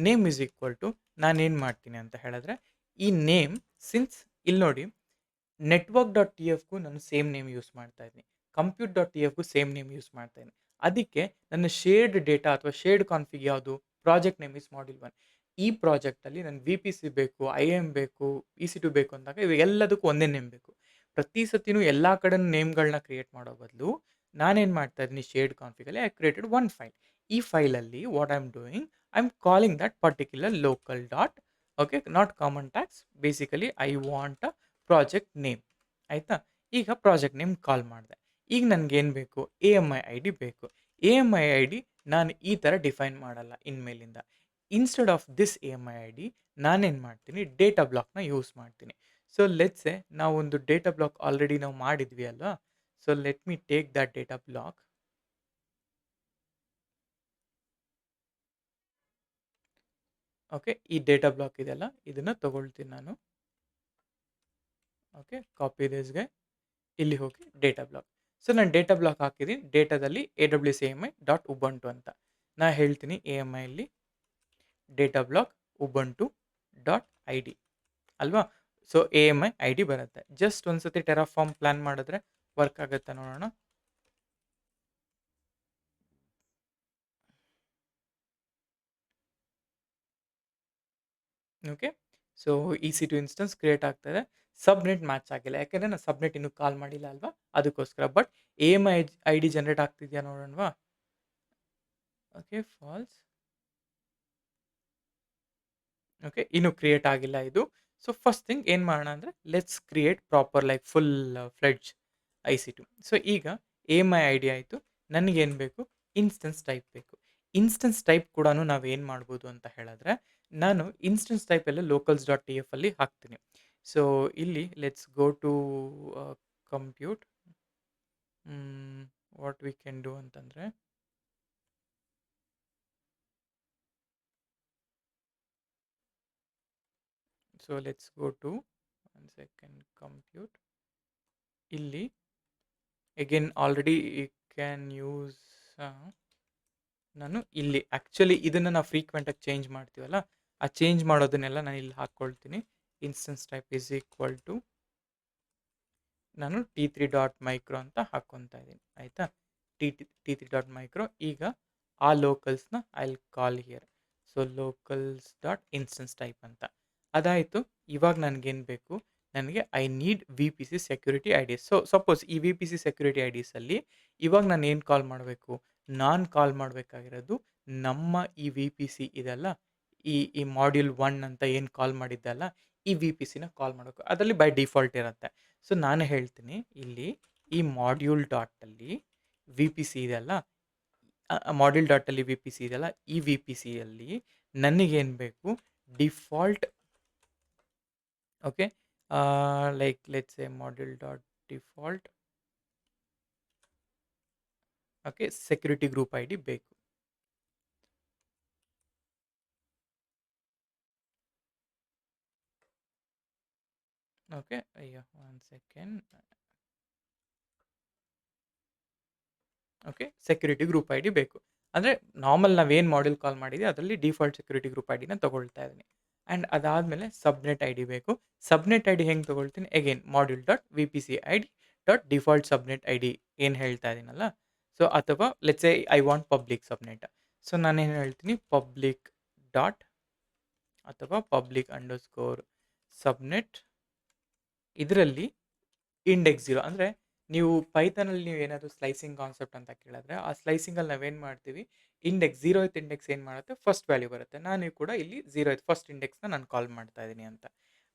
ನೇಮ್ ಇಸ್ ಈಕ್ವಲ್ ಟು ನಾನೇನು ಮಾಡ್ತೀನಿ ಅಂತ ಹೇಳಿದ್ರೆ, ಈ ನೇಮ್ ಸಿನ್ಸ್ ಇಲ್ಲಿ ನೋಡಿ network.tfಗೂ ನಾನು ಸೇಮ್ ನೇಮ್ ಯೂಸ್ ಮಾಡ್ತಾ ಇದ್ದೀನಿ, compute.tfಗೂ ಸೇಮ್ ನೇಮ್ ಯೂಸ್ ಮಾಡ್ತಾ ಇದ್ದೀನಿ. ಅದಕ್ಕೆ ನನ್ನ ಶೇರ್ಡ್ ಡೇಟಾ ಅಥವಾ ಶೇರ್ಡ್ ಕಾನ್ಫಿಗ್ ಯಾವುದು, ಪ್ರಾಜೆಕ್ಟ್ ನೇಮ್ ಇಸ್ ಮಾಡ್ಯೂಲ್ 1. ಈ ಪ್ರಾಜೆಕ್ಟಲ್ಲಿ ನನಗೆ VPC ಬೇಕು, IAM ಬೇಕು, EC2 ಬೇಕು ಅಂದಾಗ ಇವೆಲ್ಲದಕ್ಕೂ ಒಂದೇ ನೇಮ್ ಬೇಕು. ಪ್ರತಿ ಸತಿನೂ ಎಲ್ಲ ಕಡೆ ನೇಮ್ಗಳನ್ನ ಕ್ರಿಯೇಟ್ ಮಾಡೋ ಬದಲು ನಾನೇನು ಮಾಡ್ತಾ ಇದ್ದೀನಿ, ಶೇರ್ಡ್ ಕಾನ್ಫಿಗಲ್ಲಿ ಐ ಕ್ರಿಯೇಟೆಡ್ ಒನ್ ಫೈಲ್. ಈ ಫೈಲಲ್ಲಿ what I am doing, I am calling that particular local dot, okay, not common tags. Basically I want a project name ಆಯಿತಾ. ಈಗ ಪ್ರಾಜೆಕ್ಟ್ ನೇಮ್ ಕಾಲ್ ಮಾಡಿದೆ. ಈಗ ನನಗೇನು ಬೇಕು, AMI ID ಬೇಕು. AMI ID ನಾನು ಈ ಥರ ಡಿಫೈನ್ ಮಾಡಲ್ಲ ಇನ್ಮೇಲಿಂದ. Instead of this AMI ID ನಾನೇನು ಮಾಡ್ತೀನಿ, ಡೇಟಾ ಬ್ಲಾಕ್ನ ಯೂಸ್ ಮಾಡ್ತೀನಿ. ಸೊ ಲೆಟ್ಸೆ ನಾವೊಂದು ಡೇಟಾ ಬ್ಲಾಕ್ ಆಲ್ರೆಡಿ ನಾವು ಮಾಡಿದ್ವಿ ಅಲ್ವಾ. So let me take that data block. Okay, ಈ ಡೇಟಾ ಬ್ಲಾಕ್ ಇದೆಯಲ್ಲ, ಇದನ್ನು ತಗೊಳ್ತೀನಿ ನಾನು. ಓಕೆ, ಕಾಪಿ ದಿಸ್ಗೆ, ಇಲ್ಲಿ ಹೋಗಿ ಡೇಟಾ ಬ್ಲಾಕ್. ಸೊ ನಾನು ಡೇಟಾ ಬ್ಲಾಕ್ ಹಾಕಿದ್ದೀನಿ. ಡೇಟಾದಲ್ಲಿ AWS AMI ಡಾಟ್ ಉಬಂಟು ಅಂತ ನಾ ಹೇಳ್ತೀನಿ. AMI ಅಲ್ಲಿ data block Ubuntu dot ID ಅಲ್ವಾ. ಸೊ AMI ID ಬರುತ್ತೆ. ಜಸ್ಟ್ ಒಂದ್ಸತಿ ಟೆರಾಫಾರ್ಮ್ ಪ್ಲಾನ್ ಮಾಡಿದ್ರೆ ವರ್ಕ್ ಆಗುತ್ತೆ ನೋಡೋಣ. Okay, so EC2 instance create ಆಗ್ತಾಯಿದೆ. ಸಬ್ನೆಟ್ ಮ್ಯಾಚ್ ಆಗಿಲ್ಲ, ಯಾಕೆಂದರೆ ನಾನು ಸಬ್ನೆಟ್ ಇನ್ನೂ ಕಾಲ್ ಮಾಡಿಲ್ಲ ಅಲ್ವಾ, ಅದಕ್ಕೋಸ್ಕರ. ಬಟ್ AMI ID ಜನರೇಟ್ ಆಗ್ತಿದೆಯಾ ನೋಡೋಣವಾ. Okay, false. ಓಕೆ, ಇನ್ನೂ ಕ್ರಿಯೇಟ್ ಆಗಿಲ್ಲ ಇದು. ಸೊ ಫಸ್ಟ್ ಥಿಂಗ್ ಏನು ಮಾಡೋಣ ಅಂದರೆ let's create proper like full fledged EC2. So ಈಗ AMI ID ಆಯಿತು. ನನಗೇನು ಬೇಕು, ಇನ್ಸ್ಟೆನ್ಸ್ ಟೈಪ್ ಬೇಕು. ಇನ್ಸ್ಟೆನ್ಸ್ ಟೈಪ್ ಕೂಡ ನಾವೇನು ಮಾಡ್ಬೋದು ಅಂತ ಹೇಳಿದ್ರೆ, ನಾನು ಇನ್ಸ್ಟೆನ್ಸ್ ಟೈಪೆಲ್ಲ locals.tf ಅಲ್ಲಿ ಹಾಕ್ತೀನಿ. ಸೊ ಇಲ್ಲಿ let's go to compute. What we can do ಅಂತಂದರೆ, so let's go to one second compute. ಇಲ್ಲಿ again already you can use ನಾನು ಇಲ್ಲಿ ಆ್ಯಕ್ಚುಲಿ ಇದನ್ನು ನಾವು ಫ್ರೀಕ್ವೆಂಟಾಗಿ ಚೇಂಜ್ ಮಾಡ್ತೀವಲ್ಲ, ಆ ಚೇಂಜ್ ಮಾಡೋದನ್ನೆಲ್ಲ ನಾನು ಇಲ್ಲಿ ಹಾಕ್ಕೊಳ್ತೀನಿ. Instance type is equal to ನಾನು T3 ಡಾಟ್ ಮೈಕ್ರೋ ಅಂತ ಹಾಕ್ಕೊತಾ ಇದ್ದೀನಿ. ಆಯಿತಾ? T3 dot micro. ಈಗ ಆ ಲೋಕಲ್ಸ್ನ I will call here. So locals dot instance type ಅಂತ. ಅದಾಯಿತು. ಇವಾಗ ನನಗೇನು ಬೇಕು, ನನಗೆ I need V P C security IDs. So suppose ಈ ವಿ ಪಿ ಸಿ ಸೆಕ್ಯೂರಿಟಿ ಐ ಡಿಸಲ್ಲಿ ಇವಾಗ ನಾನು ಏನು ಕಾಲ್ ಮಾಡಬೇಕು, ನಾನು ಕಾಲ್ ಮಾಡಬೇಕಾಗಿರೋದು ನಮ್ಮ ಈ ವಿ ಪಿ ಸಿ ಇದೆಲ್ಲ, ಈ ಮಾಡ್ಯೂಲ್ 1 ಅಂತ ಏನು ಕಾಲ್ ಮಾಡಿದ್ದಲ್ಲ, ಈ ವಿ ಪಿ ಸಿನ ಕಾಲ್ ಮಾಡಬೇಕು. ಅದರಲ್ಲಿ ಬೈ ಡಿಫಾಲ್ಟ್ ಇರುತ್ತೆ. ಸೊ ನಾನು ಹೇಳ್ತೀನಿ ಇಲ್ಲಿ ಈ ಮಾಡ್ಯೂಲ್ ಡಾಟಲ್ಲಿ ವಿ ಪಿ ಸಿ ಇದೆಯಲ್ಲ, ಮಾಡ್ಯೂಲ್ ಡಾಟಲ್ಲಿ ವಿ ಪಿ ಸಿ ಇದೆಯಲ್ಲ, ಈ ವಿ ಪಿ ಸಿಯಲ್ಲಿ ನನಗೇನು ಬೇಕು, default okay, like let's A module dot default okay security group I D ಬೇಕು. ಓಕೆ, ಅಯ್ಯೋ 1 second. Okay, security group I D ಬೇಕು. ಅಂದರೆ ನಾರ್ಮಲ್ ನಾವೇನು ಮಾಡ್ಯೂಲ್ ಕಾಲ್ ಮಾಡಿದ್ವಿ ಅದರಲ್ಲಿ ಡಿಫಾಲ್ಟ್ ಸೆಕ್ಯೂರಿಟಿ ಗ್ರೂಪ್ ಐ ಡಿನ ತೊಗೊಳ್ತಾ ಇದ್ದೀನಿ. ಆ್ಯಂಡ್ ಅದಾದಮೇಲೆ ಸಬ್ನೆಟ್ ಐ ಡಿ ಬೇಕು. ಸಬ್ನೆಟ್ ಐ ಡಿ ಹೆಂಗೆ ತೊಗೊಳ್ತೀನಿ, again module dot V P C I D dot default subnet I D ಏನು ಹೇಳ್ತಾ ಇದ್ದೀನಲ್ಲ, ಸೊ ಅಥವಾ let's a I want public subnet. So ನಾನೇನು ಹೇಳ್ತೀನಿ, ಪಬ್ಲಿಕ್ ಡಾಟ್ ಅಥವಾ ಪಬ್ಲಿಕ್ ಅಂಡರ್ಸ್ಕೋರ್ ಸಬ್ನೆಟ್. ಇದರಲ್ಲಿ ಇಂಡೆಕ್ಸ್ 0 ಅಂದರೆ ನೀವು ಪೈಥಾನಲ್ಲಿ ನೀವು ಏನಾದರೂ ಸ್ಲೈಸಿಂಗ್ ಕಾನ್ಸೆಪ್ಟ್ ಅಂತ ಕೇಳಿದ್ರೆ, ಆ ಸ್ಲೈಸಿಂಗಲ್ಲಿ ನಾವೇನು ಮಾಡ್ತೀವಿ, ಇಂಡೆಕ್ಸ್ 0th ಇಂಡೆಕ್ಸ್ ಏನು ಮಾಡುತ್ತೆ, ಫಸ್ಟ್ ವ್ಯಾಲ್ಯೂ ಬರುತ್ತೆ. ನಾನು ಕೂಡ ಇಲ್ಲಿ 0th ಫಸ್ಟ್ ಇಂಡೆಕ್ಸ್ನ ನಾನು ಕಾಲ್ ಮಾಡ್ತಾ ಇದ್ದೀನಿ ಅಂತ.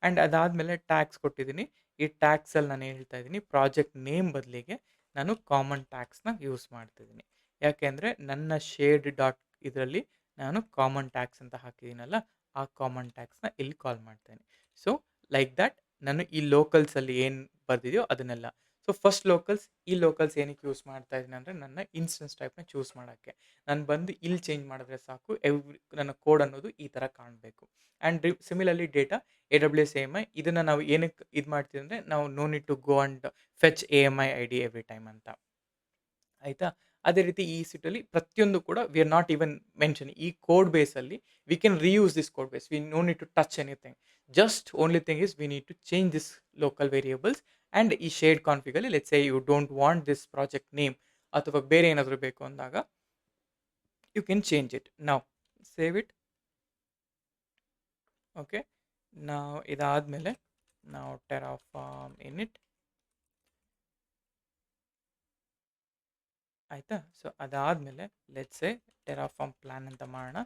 ಆ್ಯಂಡ್ ಅದಾದಮೇಲೆ ಟ್ಯಾಕ್ಸ್ ಕೊಟ್ಟಿದ್ದೀನಿ. ಈ ಟ್ಯಾಕ್ಸಲ್ಲಿ ನಾನು ಏನು ಹೇಳ್ತಾ ಇದ್ದೀನಿ, ಪ್ರಾಜೆಕ್ಟ್ ನೇಮ್ ಬದಲಿಗೆ ನಾನು ಕಾಮನ್ ಟ್ಯಾಕ್ಸ್ನ ಯೂಸ್ ಮಾಡ್ತಿದ್ದೀನಿ. ಯಾಕೆಂದರೆ ನನ್ನ ಶೇರ್ಡ್ ಡಾಟ್ ಇದರಲ್ಲಿ ನಾನು ಕಾಮನ್ ಟ್ಯಾಕ್ಸ್ ಅಂತ ಹಾಕಿದ್ದೀನಲ್ಲ, ಆ ಕಾಮನ್ ಟ್ಯಾಕ್ಸ್ನ ಇಲ್ಲಿ ಕಾಲ್ ಮಾಡ್ತೇನೆ. ಸೊ ಲೈಕ್ ದ್ಯಾಟ್ ನಾನು ಈ ಲೋಕಲ್ಸಲ್ಲಿ ಏನು ಬರ್ದಿದೆಯೋ ಅದನ್ನೆಲ್ಲ. ಸೊ ಫಸ್ಟ್ ಲೋಕಲ್ಸ್, ಈ ಲೋಕಲ್ಸ್ ಏನಕ್ಕೆ ಯೂಸ್ ಮಾಡ್ತಾ ಇದ್ದೀನಿ ಅಂದರೆ ನನ್ನ ಇನ್ಸ್ಟೆನ್ಸ್ ಟೈಪ್ನ ಚೂಸ್ ಮಾಡೋಕ್ಕೆ. ನಾನು ಬಂದು ಇಲ್ಲಿ ಚೇಂಜ್ ಮಾಡಿದ್ರೆ ಸಾಕು, ನನ್ನ ಕೋಡ್ ಅನ್ನೋದು ಈ ಥರ ಕಾಣಬೇಕು. And similarly data A W S A M I, ಇದನ್ನು ನಾವು ಏನಕ್ಕೆ ಇದು ಮಾಡ್ತೀವಿ ಅಂದರೆ, ನಾವು no need to go and fetch A M I I D every time ಅಂತ. ಆಯಿತಾ? ಅದೇ ರೀತಿ ಈ ಸೀಟಲ್ಲಿ ಪ್ರತಿಯೊಂದು ಕೂಡ we are not even mention. ಈ ಕೋಡ್ ಬೇಸಲ್ಲಿ we can reuse this code base. We no need to touch anything. Just only thing is we need to change this local variables. And ಈ ಶೇಡ್ ಕಾನ್ಫಿಗಲ್ಲಿ let's say you don't want this project name ಅಥವಾ ಬೇರೆ ಏನಾದರೂ ಬೇಕು ಅಂದಾಗ ಯು ಕ್ಯಾನ್ ಚೇಂಜ್ ಇಟ್. ನಾವು ಸೇವ್ ಇಟ್. ಓಕೆ, ನಾವು ಇದಾದಮೇಲೆ ನಾವು ಟೆರಾಫಾರ್ಮ್ ಇನಿಟ್ ಆಯಿತಾ. ಸೊ ಅದಾದಮೇಲೆ ಲೆಟ್ಸ್ ಎ ಟೆರಾಫಾರ್ಮ್ ಪ್ಲ್ಯಾನ್ ಅಂತ ಮಾಡೋಣ.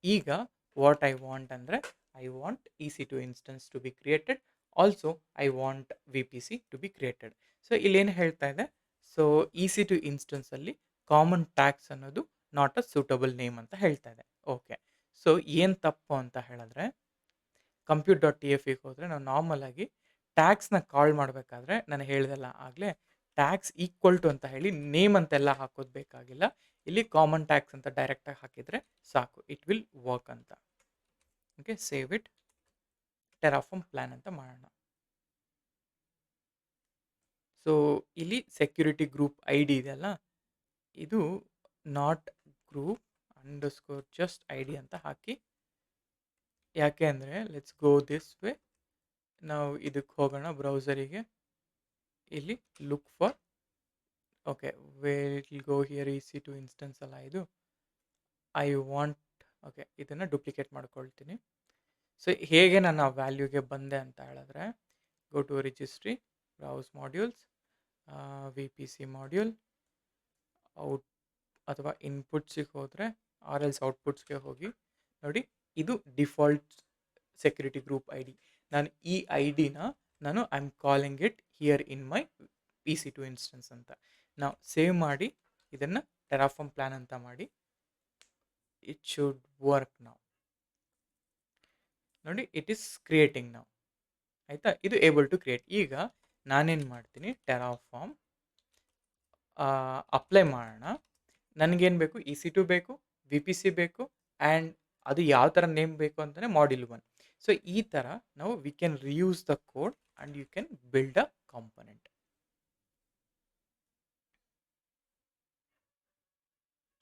ಈಗ ವಾಟ್ ಐ ವಾಂಟ್ ಅಂದರೆ, I want E C two instance to be created, also I want V P C to be created. So ಇಲ್ಲೇನು ಹೇಳ್ತಾ ಇದೆ, so E C to ಇನ್ಸ್ಟೆನ್ಸಲ್ಲಿ common tax ಅನ್ನೋದು ನಾಟ್ ಅ ಸೂಟಬಲ್ ನೇಮ್ ಅಂತ ಹೇಳ್ತಾ ಇದೆ. ಓಕೆ, ಸೊ ಏನು ತಪ್ಪು ಅಂತ ಹೇಳಿದ್ರೆ, ಕಂಪ್ಯೂಟ್ ಡಾಟ್ ಟಿ ಎಫ್ ಗೆ ಹೋದರೆ ನಾವು ನಾರ್ಮಲ್ ಆಗಿ ಟ್ಯಾಕ್ಸ್ನ ಕಾಲ್ ಮಾಡಬೇಕಾದ್ರೆ ನಾನು ಹೇಳ್ದಲ್ಲ ಆಗಲೇ, ಟ್ಯಾಕ್ಸ್ ಈಕ್ವಲ್ ಟು ಅಂತ ಹೇಳಿ ನೇಮ್ ಅಂತೆಲ್ಲ ಹಾಕೋದು ಬೇಕಾಗಿಲ್ಲ. ಇಲ್ಲಿ ಕಾಮನ್ ಟ್ಯಾಕ್ಸ್ ಅಂತ ಡೈರೆಕ್ಟಾಗಿ ಹಾಕಿದರೆ ಸಾಕು, ಇಟ್ ವಿಲ್ ವರ್ಕ್ ಅಂತ. Okay, save it. Terraform plan ಅಂತ ಮಾಡೋಣ. ಸೊ ಇಲ್ಲಿ ಸೆಕ್ಯೂರಿಟಿ ಗ್ರೂಪ್ ಐ ಡಿ ಇದೆಯಲ್ಲ, ಇದು not group underscore just I D ಅಂತ ಹಾಕಿ. ಯಾಕೆ ಅಂದರೆ ಲೆಟ್ಸ್ ಗೋ ದಿಸ್ ವೇ. ನಾವು ಇದಕ್ಕೆ ಹೋಗೋಣ ಬ್ರೌಸರಿಗೆ. ಇಲ್ಲಿ look for, okay will go here E C two instance ಅಲ್ಲ ಇದು, ಐ ವಾಂಟ್. ಓಕೆ, ಇದನ್ನು ಡುಪ್ಲಿಕೇಟ್ ಮಾಡ್ಕೊಳ್ತೀನಿ. ಸೊ ಹೇಗೆ ನಾನು ಆ ವ್ಯಾಲ್ಯೂಗೆ ಬಂದೆ ಅಂತ ಹೇಳಿದ್ರೆ, go to registry, browse modules, V P C module, out ಅಥವಾ ಇನ್ಪುಟ್ಸಿಗೆ ಹೋದರೆ ಆರ್ ಎಲ್ಸ್ ಔಟ್ಪುಟ್ಸ್ಗೆ ಹೋಗಿ ನೋಡಿ, ಇದು default security group I D. ನಾನು ಈ ಐ ಡಿನ ನಾನು I am calling it here in my E C two instance ಅಂತ. ನಾವು ಸೇವ್ ಮಾಡಿ ಇದನ್ನು ಟೆರಾಫಾರ್ಮ್ ಪ್ಲ್ಯಾನ್ ಅಂತ ಮಾಡಿ, ಇಟ್ ಶುಡ್ ವರ್ಕ್ ನಾವು. ನೋಡಿ, ಇಟ್ ಈಸ್ ಕ್ರಿಯೇಟಿಂಗ್ ನಾವು. ಆಯಿತಾ, ಇದು ಏಬಲ್ ಟು ಕ್ರಿಯೇಟ್. ಈಗ ನಾನೇನು ಮಾಡ್ತೀನಿ, ಟೆರಾಫಾರ್ಮ್ ಅಪ್ಲೈ ಮಾಡೋಣ. ನನಗೇನು ಬೇಕು, ಇ ಸಿ ಟು ಬೇಕು, ವಿ ಪಿ ಸಿ ಬೇಕು, ಆ್ಯಂಡ್ ಅದು ಯಾವ ಥರ ನೇಮ್ ಬೇಕು ಅಂತಲೇ ಮಾಡ್ಯೂಲ್ 1. ಸೊ ಈ ಥರ ನಾವು we can reuse the code and you can build a component.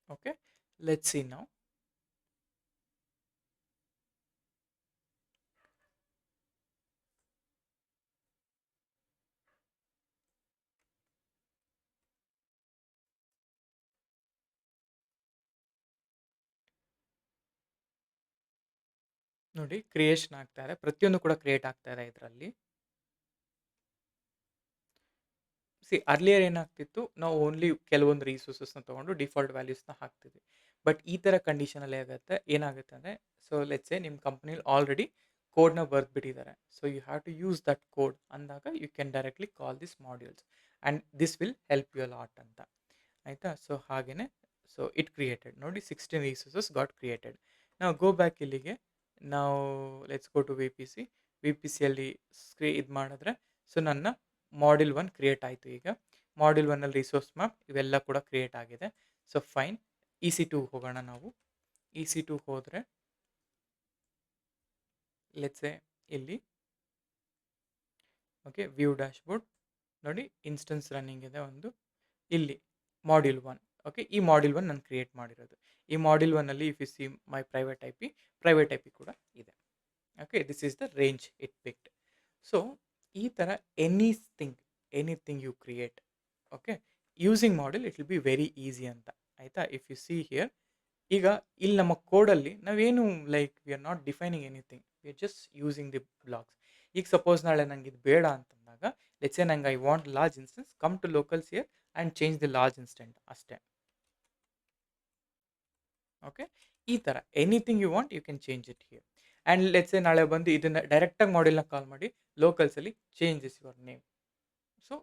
Okay, let's see ನಾವು. ನೋಡಿ ಕ್ರಿಯೇಷನ್ ಆಗ್ತಾ ಇದೆ, ಪ್ರತಿಯೊಂದು ಕೂಡ ಕ್ರಿಯೇಟ್ ಆಗ್ತಾ ಇದೆ ಇದರಲ್ಲಿ. ಅರ್ಲಿಯರ್ ಏನಾಗ್ತಿತ್ತು, ನಾವು ಓನ್ಲಿ ಕೆಲವೊಂದು ರಿಸೋರ್ಸಸ್ನ ತೊಗೊಂಡು ಡಿಫಾಲ್ಟ್ ವ್ಯಾಲ್ಯೂಸ್ನ ಹಾಕ್ತಿದ್ವಿ. ಬಟ್ ಈ ಥರ ಕಂಡೀಷನಲ್ಲಿ ಏನಾಗುತ್ತೆ ಅಂದರೆ, ಸೊ ಲೆಟ್ಸ್ ನಿಮ್ಮ ಕಂಪ್ನಿಲಿ ಆಲ್ರೆಡಿ ಕೋಡ್ನ ಬರೆದ್ಬಿಟ್ಟಿದ್ದಾರೆ. So you have to use that code ಅಂದಾಗ you can directly call this modules and this will help you lot ಅಂತ. ಆಯಿತಾ? ಸೊ ಹಾಗೆಯೇ ಸೊ ಇಟ್ ಕ್ರಿಯೇಟೆಡ್ ನೋಡಿ 16 ರಿಸೋರ್ಸಸ್ ಗಾಟ್ ಕ್ರಿಯೇಟೆಡ್. ನಾವು ಗೋ ಬ್ಯಾಕ್ ಇಲ್ಲಿಗೆ, ನಾವು let's go to V P ಸಿಯಲ್ಲಿ ಇದು ಮಾಡಿದ್ರೆ, ಸೊ ನನ್ನ ಮಾಡ್ಯೂಲ್ 1 ಕ್ರಿಯೇಟ್ ಆಯಿತು. ಈಗ ಮಾಡ್ಯೂಲ್ 1ಅಲ್ಲಿ ರಿಸೋರ್ಸ್ ಮ್ಯಾಪ್ ಇವೆಲ್ಲ ಕೂಡ ಕ್ರಿಯೇಟ್ ಆಗಿದೆ. So fine. EC2 ಹೋಗೋಣ ನಾವು. EC2 ಹೋದರೆ ಲೆಟ್ಸ್ ಇಲ್ಲಿ ಓಕೆ ವ್ಯೂ ಡ್ಯಾಶ್ಬೋರ್ಡ್ ನೋಡಿ, ಇನ್ಸ್ಟೆನ್ಸ್ ರನ್ನಿಂಗ್ ಇದೆ ಒಂದು. ಇಲ್ಲಿ ಮಾಡ್ಯೂಲ್ 1 ಓಕೆ, ಈ ಮಾಡ್ಯೂಲ್ 1 ನಾನು ಕ್ರಿಯೇಟ್ ಮಾಡಿರೋದು. ಈ ಮಾಡ್ಯೂಲ್ 1ಅಲ್ಲಿ if you see my private I P ಕೂಡ ಇದೆ. Okay, this is the range it picked. So ಈ ಥರ anything you create okay using module it will be very easy ಅಂತ. ಆಯಿತಾ? ಇಫ್ ಯು ಸಿ ಹಿಯರ್, ಈಗ ಇಲ್ಲಿ ನಮ್ಮ ಕೋಡಲ್ಲಿ ನಾವೇನು like we are not defining anything, we are just using the blocks. ಈಗ ಸಪೋಸ್ ನಾಳೆ ನಂಗೆ ಇದು ಬೇಡ ಅಂತಂದಾಗ, ಲೆಟ್ಸ್ ಸೇ ನಂಗೆ I want large instance, come to locals here and change the large instant ಅಷ್ಟೇ. ಓಕೆ, ಈ ಥರ anything you want you can change it here. And let's say ನಾಳೆ ಬಂದು ಇದನ್ನು ಡೈರೆಕ್ಟಾಗಿ ಮಾಡ್ಯೂಲ್ನ ಕಾಲ್ ಮಾಡಿ ಲೋಕಲ್ಸಲ್ಲಿ change this your name. So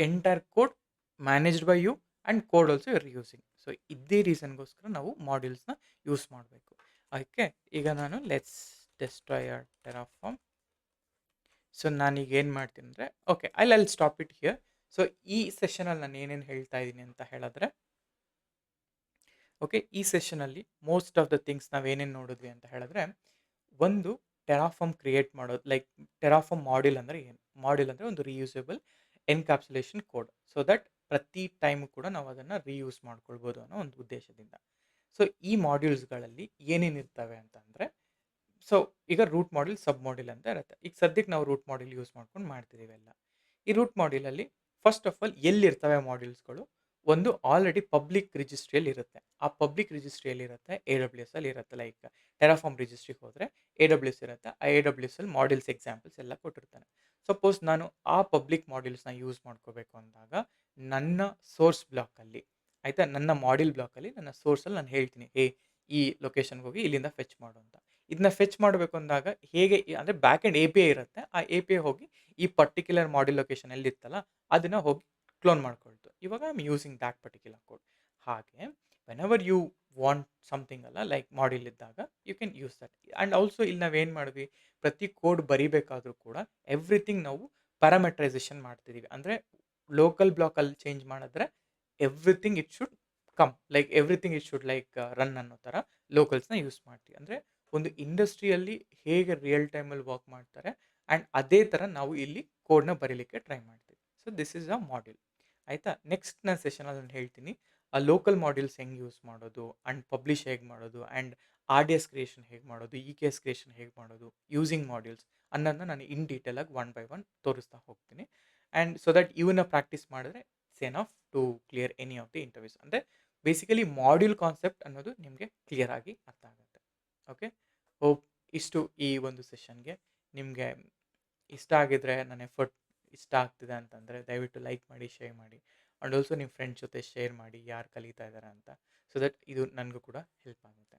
entire code managed by you and code also you are using. So ಇದೇ ರೀಸನ್ಗೋಸ್ಕರ ನಾವು ಮಾಡ್ಯೂಲ್ಸ್ನ ಯೂಸ್ ಮಾಡಬೇಕು. ಓಕೆ, ಈಗ ನಾನು let's destroy your Terraform. So ನಾನೀಗ ಏನು ಮಾಡ್ತೀನಿ ಅಂದರೆ, okay I stop it here. So ಈ ಸೆಷನಲ್ಲಿ ನಾನು ಏನೇನು ಹೇಳ್ತಾ ಇದ್ದೀನಿ ಅಂತ ಹೇಳಿದ್ರೆ, ಓಕೆ ಈ ಸೆಷನಲ್ಲಿ ಮೋಸ್ಟ್ ಆಫ್ ದ ಥಿಂಗ್ಸ್ ನಾವೇನೇನು ನೋಡಿದ್ವಿ ಅಂತ ಹೇಳಿದ್ರೆ, ಒಂದು ಟೆರಾಫಾರ್ಮ್ ಕ್ರಿಯೇಟ್ ಮಾಡೋದು, ಲೈಕ್ ಟೆರಾಫಾರ್ಮ್ ಮಾಡ್ಯೂಲ್ ಅಂದರೆ ಏನು? ಮಾಡ್ಯೂಲ್ ಅಂದರೆ ಒಂದು reusable encapsulation code, so that ಪ್ರತಿ ಟೈಮು ಕೂಡ ನಾವು ಅದನ್ನು ರೀಯೂಸ್ ಮಾಡ್ಕೊಳ್ಬೋದು ಅನ್ನೋ ಒಂದು ಉದ್ದೇಶದಿಂದ. ಸೊ ಈ ಮಾಡ್ಯೂಲ್ಸ್ಗಳಲ್ಲಿ ಏನೇನಿರ್ತವೆ ಅಂತಂದರೆ, ಸೊ ಈಗ ರೂಟ್ ಮಾಡ್ಯೂಲ್, ಸಬ್ ಮಾಡ್ಯೂಲ್ ಅಂತ ಇರುತ್ತೆ. ಈಗ ಸದ್ಯಕ್ಕೆ ನಾವು ರೂಟ್ ಮಾಡ್ಯೂಲ್ ಯೂಸ್ ಮಾಡ್ಕೊಂಡು ಮಾಡ್ತಿದ್ದೀವಿ ಎಲ್ಲ. ಈ ರೂಟ್ ಮಾಡ್ಯೂಲಲ್ಲಿ ಫಸ್ಟ್ ಆಫ್ ಆಲ್ ಎಲ್ಲಿರ್ತವೆ ಮಾಡ್ಯೂಲ್ಸ್ಗಳು? ಒಂದು ಆಲ್ರೆಡಿ ಪಬ್ಲಿಕ್ ರಿಜಿಸ್ಟ್ರಿಯಲ್ಲಿ ಇರುತ್ತೆ. ಆ ಪಬ್ಲಿಕ್ ರಿಜಿಸ್ಟ್ರಿಯಲ್ಲಿ ಇರುತ್ತೆ, AWS ಅಲ್ಲಿ ಇರುತ್ತೆ. ಲೈಕ್ ಟೆರಾಫಾರ್ಮ್ ರಿಜಿಸ್ಟ್ರಿಗೆ ಹೋದರೆ AWS ಇರುತ್ತೆ. ಆ AWS ಅಲ್ಲಿ ಮಾಡ್ಯೂಲ್ಸ್ ಎಕ್ಸಾಂಪಲ್ಸ್ ಎಲ್ಲ ಕೊಟ್ಟಿರ್ತಾನೆ. ಸಪೋಸ್ ನಾನು ಆ ಪಬ್ಲಿಕ್ ಮಾಡ್ಯೂಲ್ಸ್ನ ಯೂಸ್ ಮಾಡ್ಕೋಬೇಕು ಅಂದಾಗ, ನನ್ನ ಸೋರ್ಸ್ ಬ್ಲಾಕಲ್ಲಿ ಆಯಿತಾ, ನನ್ನ ಮಾಡ್ಯೂಲ್ ಬ್ಲಾಕಲ್ಲಿ ನನ್ನ ಸೋರ್ಸಲ್ಲಿ ನಾನು ಹೇಳ್ತೀನಿ, ಈ ಲೊಕೇಶನ್ಗೆ ಹೋಗಿ ಇಲ್ಲಿಂದ ಫೆಚ್ ಮಾಡು ಅಂತ. ಇದನ್ನ ಫೆಚ್ ಮಾಡಬೇಕು ಅಂದಾಗ ಹೇಗೆ ಅಂದರೆ ಬ್ಯಾಕ್ ಎಂಡ್ API ಇರುತ್ತೆ. ಆ API ಹೋಗಿ ಈ ಪರ್ಟಿಕ್ಯುಲರ್ ಮಾಡ್ಯೂಲ್ ಲೊಕೇಶನ್ ಎಲ್ಲಿತ್ತಲ್ಲ ಅದನ್ನು ಹೋಗಿ ಕ್ಲೋನ್ ಮಾಡ್ಕೊಳ್ತು. ಇವಾಗ I am using that particular code. ಹಾಗೆ ವೆನೆವರ್ ಯು ವಾಂಟ್ ಸಮಥಿಂಗ್ ಅಲ್ಲ ಲೈಕ್ ಮಾಡ್ಯೂಲ್ ಇದ್ದಾಗ you can use that. And also ಇಲ್ಲಿ ನಾವೇನು ಮಾಡಿದ್ವಿ, ಪ್ರತಿ ಕೋಡ್ ಬರಿಬೇಕಾದ್ರೂ ಕೂಡ ಎವ್ರಿಥಿಂಗ್ ನಾವು ಪ್ಯಾರಾಮೆಟ್ರೈಸೇಷನ್ ಮಾಡ್ತಿದ್ದೀವಿ. ಅಂದರೆ ಲೋಕಲ್ ಬ್ಲಾಕಲ್ಲಿ ಚೇಂಜ್ ಮಾಡಿದ್ರೆ everything it should everything it should run ಅನ್ನೋ ಥರ ಲೋಕಲ್ಸ್ನ ಯೂಸ್ ಮಾಡ್ತೀವಿ. ಅಂದರೆ ಒಂದು ಇಂಡಸ್ಟ್ರಿಯಲ್ಲಿ ಹೇಗೆ ರಿಯಲ್ ಟೈಮಲ್ಲಿ ವರ್ಕ್ ಮಾಡ್ತಾರೆ ಆ್ಯಂಡ್ ಅದೇ ಥರ ನಾವು ಇಲ್ಲಿ ಕೋಡ್ನ ಬರೀಲಿಕ್ಕೆ ಟ್ರೈ ಮಾಡ್ತೀವಿ. So this is a module. ಆಯಿತಾ? ನೆಕ್ಸ್ಟ್ ನಾನು ಸೆಷನಲ್ಲಿ ನಾನು ಹೇಳ್ತೀನಿ ಆ ಲೋಕಲ್ ಮಾಡ್ಯೂಲ್ಸ್ ಹೆಂಗೆ ಯೂಸ್ ಮಾಡೋದು ಆ್ಯಂಡ್ ಪಬ್ಲಿಷ್ ಹೇಗೆ ಮಾಡೋದು ಆ್ಯಂಡ್ RDS ಕ್ರಿಯೇಷನ್ ಹೇಗೆ ಮಾಡೋದು, EKS ಕ್ರಿಯೇಷನ್ ಹೇಗೆ ಮಾಡೋದು ಯೂಸಿಂಗ್ ಮಾಡ್ಯೂಲ್ಸ್ ಅನ್ನೋದನ್ನ ನಾನು ಇನ್ ಡೀಟೇಲಾಗಿ ಒನ್ ಬೈ ಒನ್ ತೋರಿಸ್ತಾ ಹೋಗ್ತೀನಿ. ಆ್ಯಂಡ್ ಸೊ ದಟ್ ಇವನ್ನ ಪ್ರಾಕ್ಟೀಸ್ ಮಾಡಿದ್ರೆ it's enough to clear any of the interviews. ಅಂದರೆ ಬೇಸಿಕಲಿ ಮಾಡ್ಯೂಲ್ ಕಾನ್ಸೆಪ್ಟ್ ಅನ್ನೋದು ನಿಮಗೆ ಕ್ಲಿಯರ್ ಆಗಿ ಅರ್ಥ ಆಗುತ್ತೆ. ಓಕೆ, ಹೋಪ್ ಇಷ್ಟು ಈ ಒಂದು ಸೆಷನ್ಗೆ. ನಿಮಗೆ ಇಷ್ಟ ಆಗಿದ್ರೆ, ನನ್ನ ಎಫರ್ಟ್ ಇಷ್ಟ ಆಗ್ತಿದೆ ಅಂತಂದರೆ ದಯವಿಟ್ಟು ಲೈಕ್ ಮಾಡಿ, ಶೇರ್ ಮಾಡಿ. ಆ್ಯಂಡ್ ಆಲ್ಸೋ ನಿಮ್ಮ ಫ್ರೆಂಡ್ಸ್ ಜೊತೆ ಶೇರ್ ಮಾಡಿ ಯಾರು ಕಲಿತಾ ಇದ್ದಾರೆ ಅಂತ. ಸೊ ದಟ್ ಇದು ನನಗೂ ಕೂಡ ಹೆಲ್ಪ್ ಆಗುತ್ತೆ.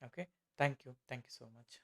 Okay, thank you so much.